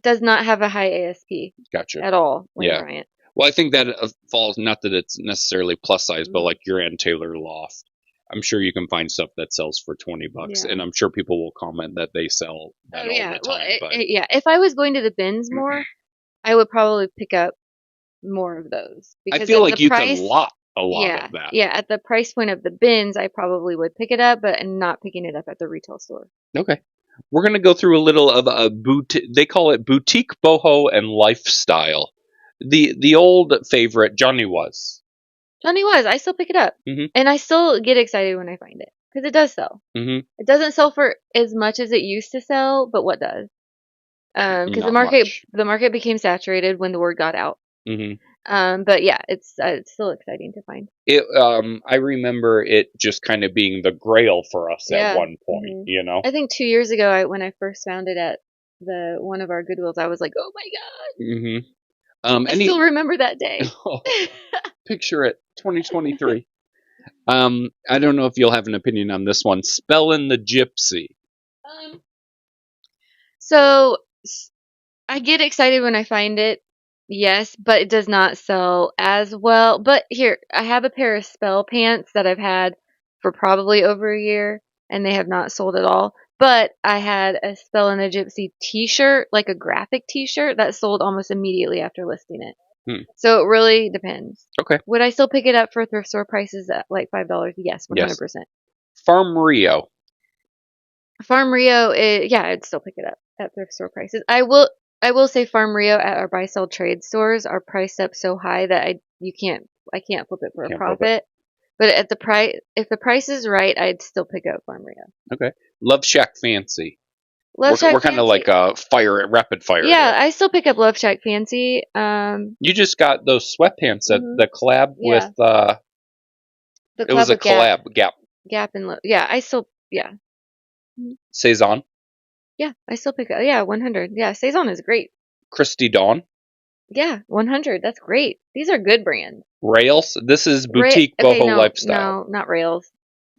does not have a high ASP. Gotcha. At all. Lane Bryant. Well, I think that falls, not that it's necessarily plus size, but like your Ann Taylor Loft. I'm sure you can find stuff that sells for $20, and I'm sure people will comment that they sell that all the time. Well, if I was going to the bins more, I would probably pick up more of those. Because I feel like you can lot a lot of that. Yeah, at the price point of the bins, I probably would pick it up, but I'm not picking it up at the retail store. Okay. We're going to go through a little of a boutique. They call it boutique boho and lifestyle. The old favorite, Johnny Was. I still pick it up. And I still get excited when I find it. Because it does sell. It doesn't sell for as much as it used to sell, but what does? Because the market became saturated when the word got out. But yeah, it's still exciting to find. I remember it just kind of being the grail for us at one point, you know? I think 2 years ago, when I first found it at one of our Goodwills, I was like, oh my God. I still remember that day. Picture it, 2023. I don't know if you'll have an opinion on this one. Spellin' the Gypsy. So I get excited when I find it. Yes, but it does not sell as well. But here, I have a pair of spell pants that I've had for probably over a year, and they have not sold at all. But I had a Spell in the Gypsy t-shirt, like a graphic t-shirt, that sold almost immediately after listing it. So it really depends. Okay. Would I still pick it up for thrift store prices at like $5? Yes, 100%. Yes. Farm Rio. I'd still pick it up at thrift store prices. I will say Farm Rio at our buy sell trade stores are priced up so high that I can't flip it for a profit. But if the price is right, I'd still pick up Farm Rio. Okay. Love Shack Fancy. We're kind of like rapid fire. Yeah, I still pick up Love Shack Fancy. You just got those sweatpants that the collab with it was a collab Gap and I still Saison. Yeah, I still pick up 100. Yeah, Saison is great. Christy Dawn. Yeah, 100. That's great. These are good brands. Rails. This is boutique boho lifestyle. No, not Rails.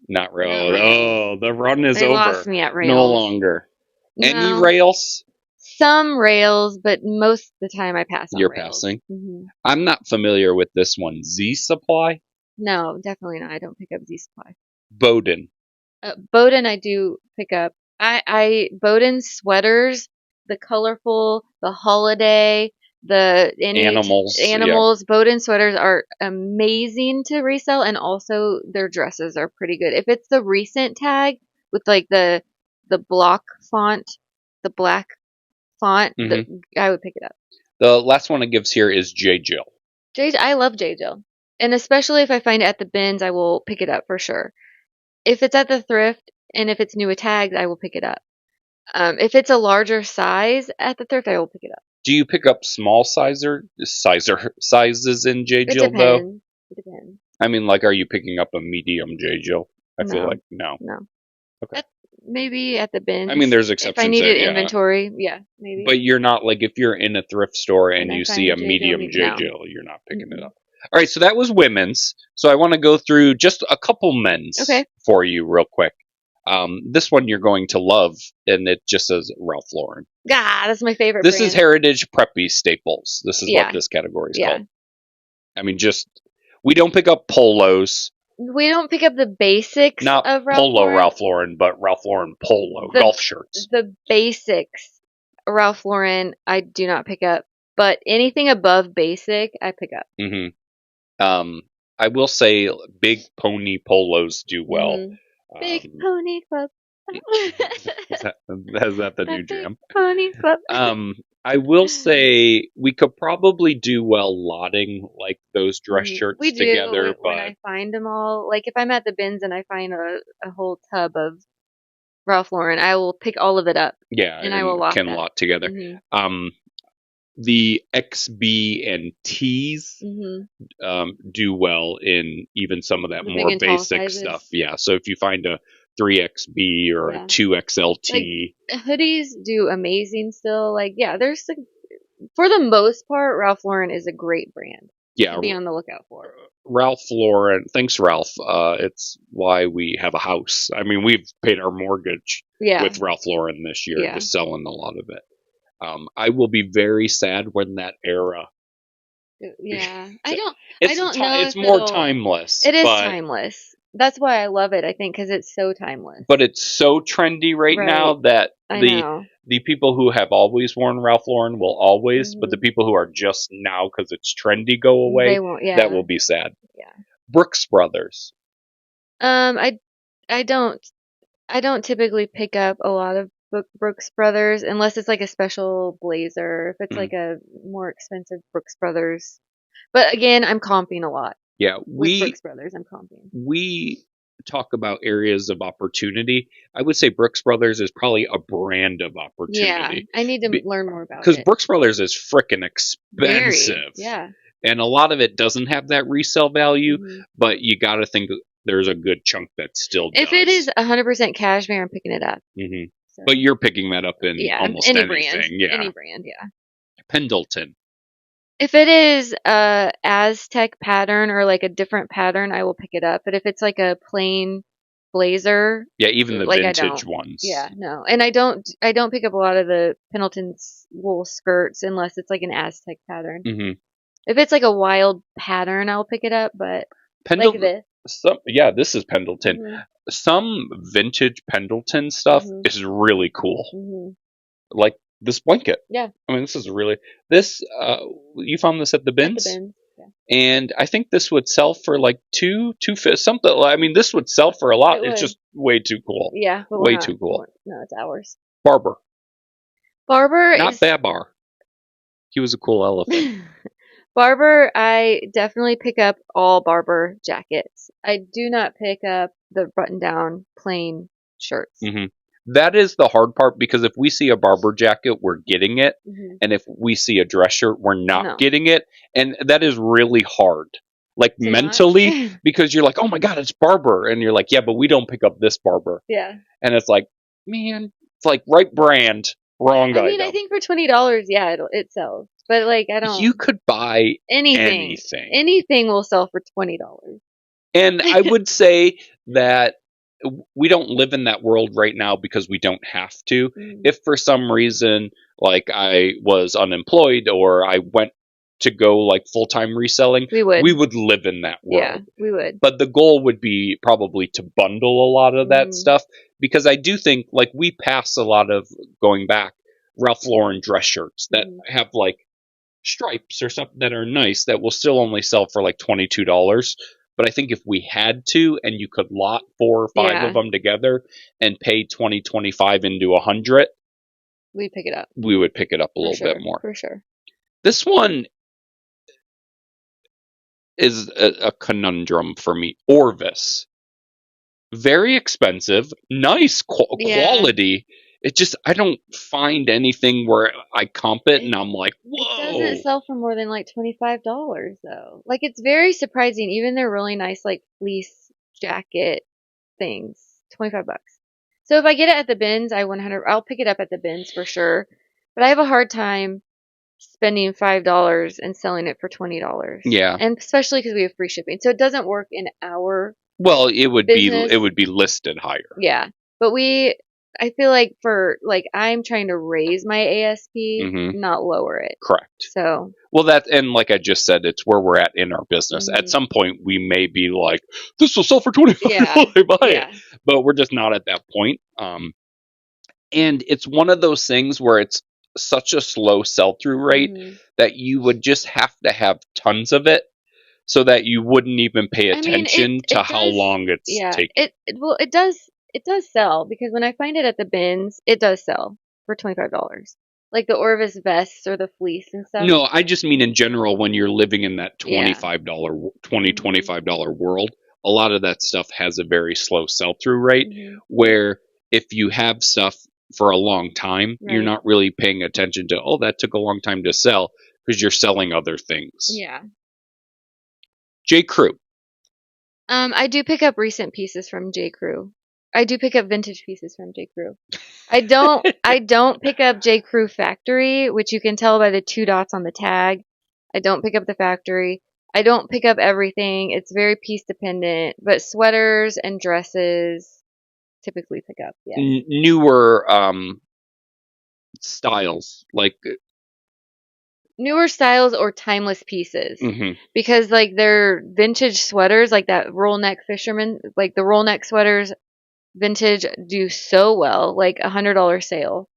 Not Rails. Oh, the run is over. They lost me at Rails. No longer. No. Any Rails? Some Rails, but most of the time I pass on You're Rails. passing? I'm not familiar with this one. Z Supply? No, definitely not. I don't pick up Z Supply. Bowden. Bowden I do pick up. Bowden sweaters, the colorful, the holiday, the animals. Bowden sweaters are amazing to resell, and also their dresses are pretty good. If it's the recent tag with like the block font, the black font, I would pick it up. The last one it gives here is J. Jill. I love J. Jill, and especially if I find it at the bins, I will pick it up for sure. If it's at the thrift and if it's new with tags, I will pick it up. If it's a larger size at the thrift, I will pick it up. Do you pick up small sizes in J. Jill though? It depends. I mean, like, are you picking up a medium J. Jill? I feel like no. Okay. Maybe at the bins. I mean, there's exceptions. If I needed inventory, maybe. But you're not like, if you're in a thrift store and you see a medium J. Jill, you're not picking it up. All right, so that was women's. So I want to go through just a couple men's for you real quick. This one you're going to love, and it just says Ralph Lauren. God, that's my favorite This brand. is Heritage Preppy Staples. This is Yeah. what this category is Yeah. called. I mean, we don't pick up polos. We don't pick up the basics Not of Ralph polo Lauren. Ralph Lauren, but Ralph Lauren polo golf shirts. The basics Ralph Lauren I do not pick up, but anything above basic I pick up. I will say Big Pony polos do well. Big Pony Club. Is that the new Big jam? Pony Club. I will say we could probably do well lotting like those dress shirts we do together. when I find them all. Like if I'm at the bins and I find a whole tub of Ralph Lauren, I will pick all of it up. Yeah, and I will lot that. lot together. The XB and T's do well in even some of that The more basic stuff. Yeah, so if you find a 3XB or a 2XLT. Like, hoodies do amazing still. Like, yeah, there's for the most part, Ralph Lauren is a great brand. Yeah, to be on the lookout for. Ralph Lauren. Thanks, Ralph. It's why we have a house. I mean, we've paid our mortgage with Ralph Lauren this year, just selling a lot of it. I will be very sad when that era. Yeah, I don't know. It's more timeless. It is timeless. That's why I love it. I think because it's so timeless. But it's so trendy right now that the people who have always worn Ralph Lauren will always, but the people who are just now because it's trendy go away. They won't, that will be sad. Yeah. Brooks Brothers. I don't typically pick up a lot of Brooks Brothers unless it's like a special blazer. If it's like a more expensive Brooks Brothers, but again, I'm comping a lot. Yeah, with Brooks Brothers, I'm comping. We talk about areas of opportunity. I would say Brooks Brothers is probably a brand of opportunity. Yeah, I need to learn more about it because Brooks Brothers is freaking expensive. Very, yeah, and a lot of it doesn't have that resale value, but you got to think there's a good chunk that still does. If it is 100% cashmere, I'm picking it up. So. But you're picking that up in almost any anything. Brand. Yeah, any brand. Yeah. Pendleton. If it is a Aztec pattern or like a different pattern, I will pick it up. But if it's like a plain blazer, even the vintage ones. Yeah, no. And I don't pick up a lot of the Pendleton's wool skirts unless it's like an Aztec pattern. If it's like a wild pattern, I'll pick it up. But like this. This is Pendleton. Some vintage Pendleton stuff is really cool. Like this blanket. Yeah. I mean, this is really you found this at the bins? At the bins. Yeah. And I think this would sell for like two something. I mean, this would sell for a lot. It's just way too cool. Yeah. But way too cool. No, it's ours. Barber. Not Babar. He was a cool elephant. Barber, I definitely pick up all Barber jackets. I do not pick up the button-down plain shirts. That is the hard part because if we see a Barber jacket, we're getting it. And if we see a dress shirt, we're not getting it. And that is really hard. Like mentally, because you're like, oh my God, it's Barber. And you're like, yeah, but we don't pick up this Barber. Yeah. And it's like, man, it's like right brand, wrong item. I mean, I think for $20, yeah, it sells. But like, I don't. You could buy anything. Anything will sell for $20. And I would say that we don't live in that world right now because we don't have to. If for some reason, like I was unemployed or I went to go like full-time reselling, we would live in that world. Yeah, we would. But the goal would be probably to bundle a lot of that stuff because I do think like we pass a lot of going back Ralph Lauren dress shirts that have like stripes or something that are nice that will still only sell for like $22. But I think if we had to and you could lot 4 or 5 of them together and pay 20, 25 into 100, we'd pick it up. We would pick it up a little bit more. For sure. This one is a conundrum for me. Orvis. Very expensive, nice quality. It just, I don't find anything where I comp it and I'm like, whoa. It doesn't sell for more than like $25 though. Like it's very surprising. Even their really nice like fleece jacket things, $25. So if I get it at the bins, I'll pick it up at the bins for sure. But I have a hard time spending $5 and selling it for $20. Yeah. And especially because we have free shipping. So it doesn't work in our it would business. be listed higher. Yeah. But I feel like I'm trying to raise my ASP, Mm-hmm. not lower it. Correct. So, Well, and like I just said, it's where we're at in our business. At mhm. some point, we may be like, this will sell for $25, Yeah, buy yeah. it. But we're just not at that point. And it's one of those things where it's such a slow sell through rate Mhm. that you would just have to have tons of it so that you wouldn't even pay I mean, attention to it how does, long it's yeah. taking. It does sell because when I find it at the bins, it does sell for $25. Like the Orvis vests or the fleece and stuff. No, I just mean in general when you're living in that Yeah. $25, Mhm. $25 world, a lot of that stuff has a very slow sell through rate Mhm. where if you have stuff for a long time, you're Right. not really paying attention to, oh, that took a long time to sell because you're selling other things. Yeah. J. Crew. I do pick up recent pieces from J. Crew. I do pick up vintage pieces from J. Crew. I don't pick up J. Crew factory, which you can tell by the 2 dots on the tag. I don't pick up the factory. I don't pick up everything. It's very piece dependent, but sweaters and dresses typically pick up. Yeah. Newer styles like Newer styles or timeless pieces. mhm. Because like they're vintage sweaters, like that roll neck fisherman, like the roll neck sweaters vintage do so well, like $100 sale.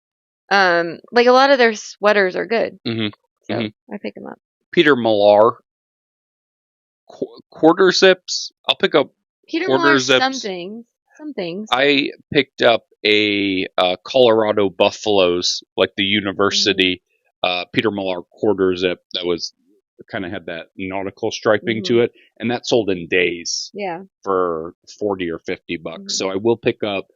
Like a lot of their sweaters are good, Mhm. so Mhm. I pick them up. Peter Millar quarter zips. I'll pick up Peter quarter Millar, zips. some things. I picked up a Colorado Buffaloes, like the university Peter Millar quarter zip that was kind of had that nautical striping to Mhm. it, and that sold in days Yeah. for $40 or $50. Mhm. So I will pick up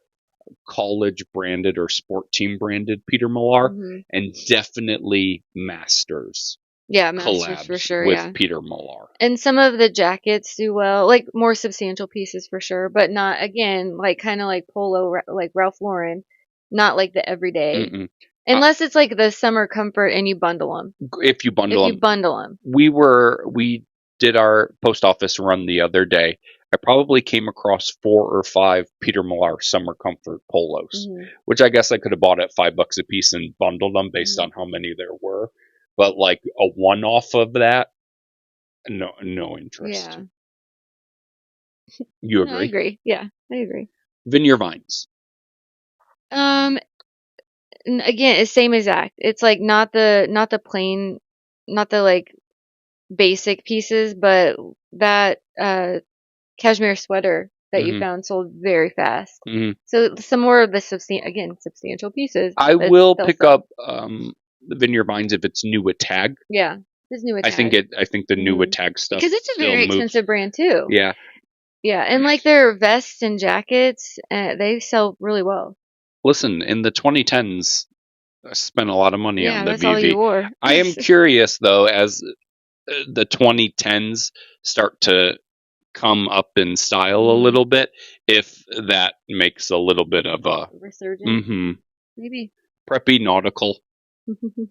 college branded or sport team branded Peter Millar, Mhm. and definitely Masters Yeah, Masters for collabs sure. with Yeah. Peter Millar. And some of the jackets do well, like more substantial pieces for sure, but not again like kind of like polo, like Ralph Lauren, not like the everyday. Mm-mm. Unless it's like the summer comfort and you bundle them. If you If bundle you them, bundle them. we did our post office run the other day. I probably came across 4 or 5 Peter Millar summer comfort polos, Mhm. which I guess I could have bought at $5 a piece and bundled them based Mhm. on how many there were. But like a one off of that, no interest. Yeah. You No, I agree? agree. Yeah, I agree. Vineyard Vines. Um, again, it's same exact. It's like not the plain, not the like basic pieces, but that cashmere sweater that you Mm-hmm. found sold very fast. Mm-hmm. So some more of the substantial pieces I that will they'll pick sell. up the Vineyard Vines if it's new with tag. Yeah, this new I think tag. I think the new with Mhm. tag stuff Because it's a still very moves. expensive brand too. Yeah. Yeah, and like their vests and jackets, they sell really well. Listen, in the 2010s, I spent a lot of money on Yeah, the that's all you VV. wore. I am curious though, as the 2010s start to come up in style a Mhm. little bit, if that makes a little bit of a Resurgence, mm-hmm, maybe. preppy nautical.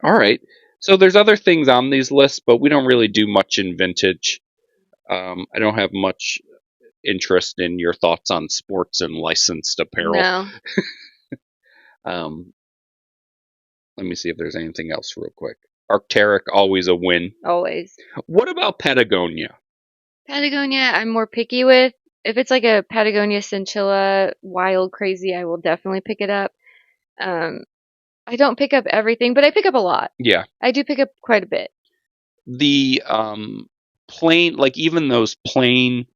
All right. So there's other things on these lists, but we don't really do much in vintage. I don't have much interest in your thoughts on sports and licensed apparel. No, Um, let me see if there's anything else real quick. Arc'teryx, always a win. always. What about Patagonia? Patagonia, I'm more picky with. If it's like a Patagonia Cinchilla wild crazy, I will definitely pick it up. Um, I don't pick up everything, but I pick up a lot. Yeah. I do pick up quite a bit. The plain, like even those plain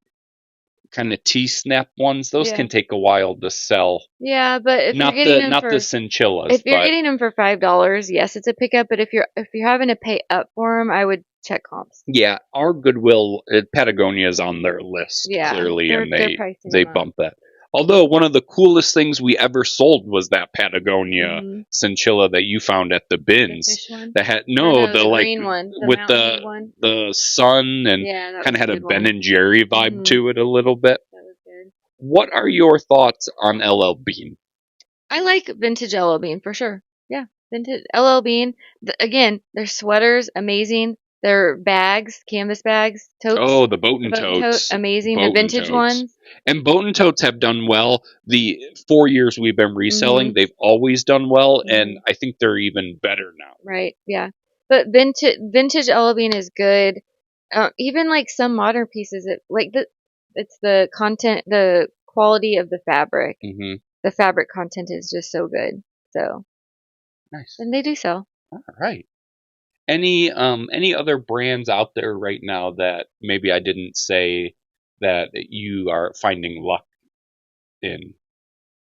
kind of T-snap ones, those Yeah. can take a while to sell. Yeah, but if you're Not getting the them not the for Cinchillas, if you're but getting them for $5, yes, it's a pickup. But if you're having to pay up for them, I would check comps. yeah, our Goodwill Patagonia is on their list Yeah, clearly, and they're pricing they them up. bump that. Although one of the coolest things we ever sold was that Patagonia Mhm. Cinchilla that you found at the The bins. fish one? That had Or no, the the like green one, the with mountain one. the sun and Yeah, that kind was of a had a good Ben one. and Jerry vibe Mhm. to it a little bit. That was good. What are your thoughts on LL Bean? I like vintage LL Bean for sure. Yeah, vintage LL Bean. Again, their sweaters amazing. Their bags, canvas bags, totes. Oh, the boat and The boat and tote, totes. amazing. Boat The and vintage totes. ones. And boat and totes have done well. The 4 years we've been reselling, they've always done well, and I think they're even better now. Right, yeah. But vintage Elevine is good. Even like some modern pieces, it's the content, the quality of the fabric. Mm-hmm. The fabric content is just so good. So Nice. and they do sell. All right. Any other brands out there right now that maybe I didn't say that you are finding luck in?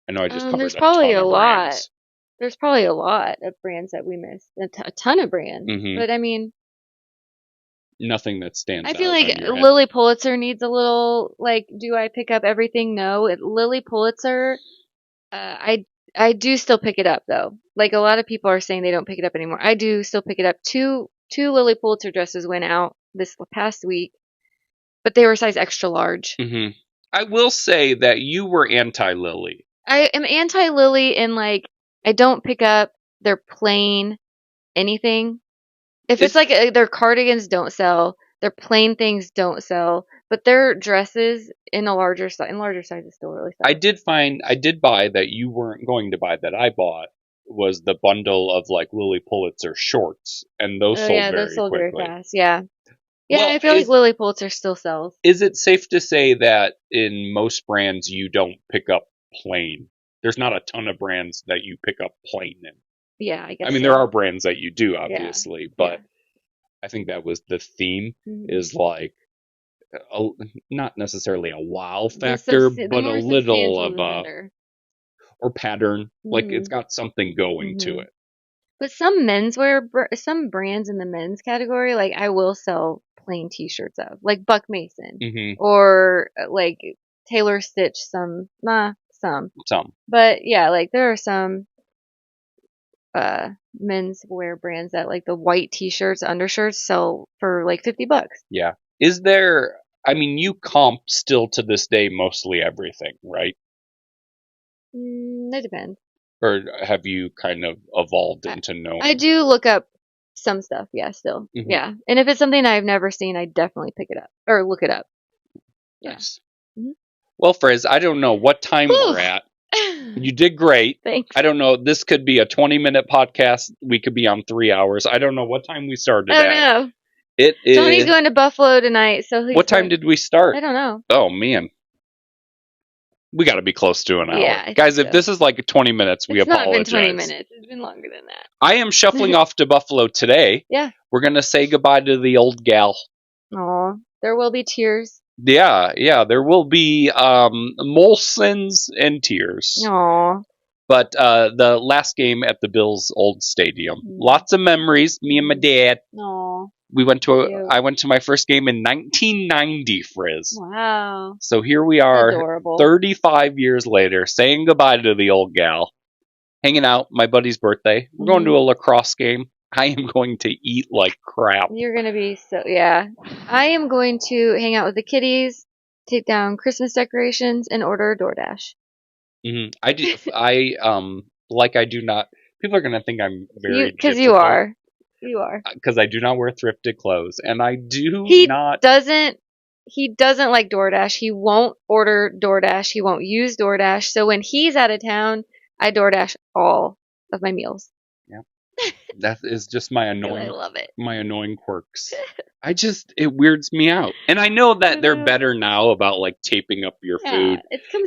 I know I just covered There's a probably ton a of lot. brands. There's probably a lot of brands that we missed. A ton of brands. Mm-hmm. But I mean, Nothing that stands I feel out like on your head. Lily Pulitzer needs a little, like, do I pick up everything? No. Lily Pulitzer, I do still pick it up though. Like a lot of people are saying they don't pick it up anymore. I do still pick it up. Two Lily Pulitzer dresses went out this past week, but they were size extra large. Mm-hmm. I will say that you were anti-Lily. I am anti Lily in like I don't pick up their plain anything. If it's like their cardigans don't sell, their plain things don't sell, but their dresses in larger sizes still really sell. I did buy that you weren't going to buy that I bought was the bundle of like Lily Pulitzer shorts, and those sold very those sold quickly. very fast. Yeah. Yeah, Well, I feel like Lily Pulitzer still sells. Is it safe to say that in most brands you don't pick up plain? There's not a ton of brands that you pick up plain in. Yeah, I guess. I mean, so. there are brands that you do, obviously, but Yeah. I think that was the theme is like not necessarily a wow factor, but a little of a or pattern. Like it's got something going to it. But some some brands in the men's category, like I will sell plain T-shirts of, like Buck Mason or like Taylor Stitch. Some. But yeah, like there are some men's wear brands that like the white T-shirts, undershirts sell for like $50. Yeah. Is there? I mean, you comp still to this day mostly everything, right? It depends. Or have you kind of evolved into knowing? I do look up some stuff, yeah, still. Yeah. And if it's something I've never seen, I definitely pick it up or look it up. Yeah. Nice. Well, Frizz, I don't know what time we're at. You did great. Thanks. I don't know. This could be a 20-minute podcast. We could be on 3 hours. I don't know what time we started I don't know. It is. Tony's going to Buffalo tonight, so what time did we start? I don't know. Oh, man. We got to be close to an hour. Yeah, guys, if this is like 20 minutes, we apologize. It's not been 20 minutes. It's been longer than that. I am shuffling off to Buffalo today. Yeah. We're going to say goodbye to the old gal. Aw, there will be tears. Yeah, there will be Molsons and tears. Aw. But the last game at the Bills' old stadium, lots of memories. Me and my dad. Aw. I went to my first game in 1990, Frizz. Wow. So here we are, adorable. 35 years later, saying goodbye to the old gal, hanging out. My buddy's birthday. We're going to a lacrosse game. I am going to eat like crap. You're going to be yeah. I am going to hang out with the kiddies, take down Christmas decorations, and order DoorDash. I do. I do not. People are going to think I'm very because you are. You are. Because I do not wear thrifted clothes, and I do not. He doesn't like DoorDash. He won't order DoorDash. He won't use DoorDash. So when he's out of town, I DoorDash all of my meals. Yeah, that is just my annoying. I love it. My annoying quirks. It weirds me out, and I know that they're better now about like taping up your food.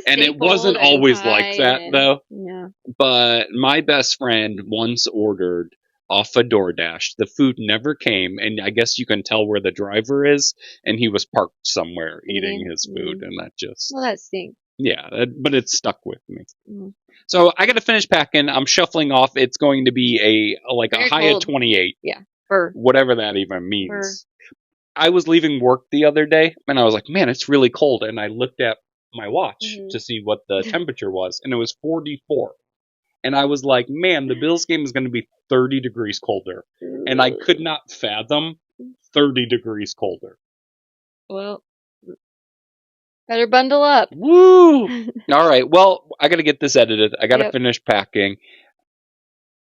And it wasn't always like that though. Yeah. But my best friend once ordered off a DoorDash. The food never came, and I guess you can tell where the driver is, and he was parked somewhere eating his food, and that just... Well, that stinks. Yeah, but it stuck with me. So I got to finish packing. I'm shuffling off. It's going to be a high of 28. Yeah. Whatever that even means. I was leaving work the other day, and I was like, man, it's really cold, and I looked at my watch to see what the temperature was, and it was 44. And I was like, man, the Bills game is going to be 30 degrees colder. And I could not fathom 30 degrees colder. Well, better bundle up. Woo! All right. Well, I got to get this edited. I got to finish packing.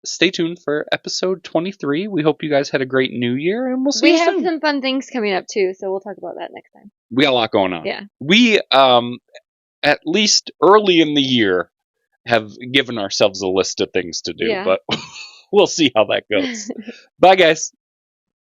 stay tuned for episode 23. We hope you guys had a great new year, and we'll see We you have soon. some fun things coming up too, so we'll talk about that next time. We got a lot going on. Yeah. We, at least early in the year, have given ourselves a list of things to do, Yeah. but we'll see how that goes. Bye, guys.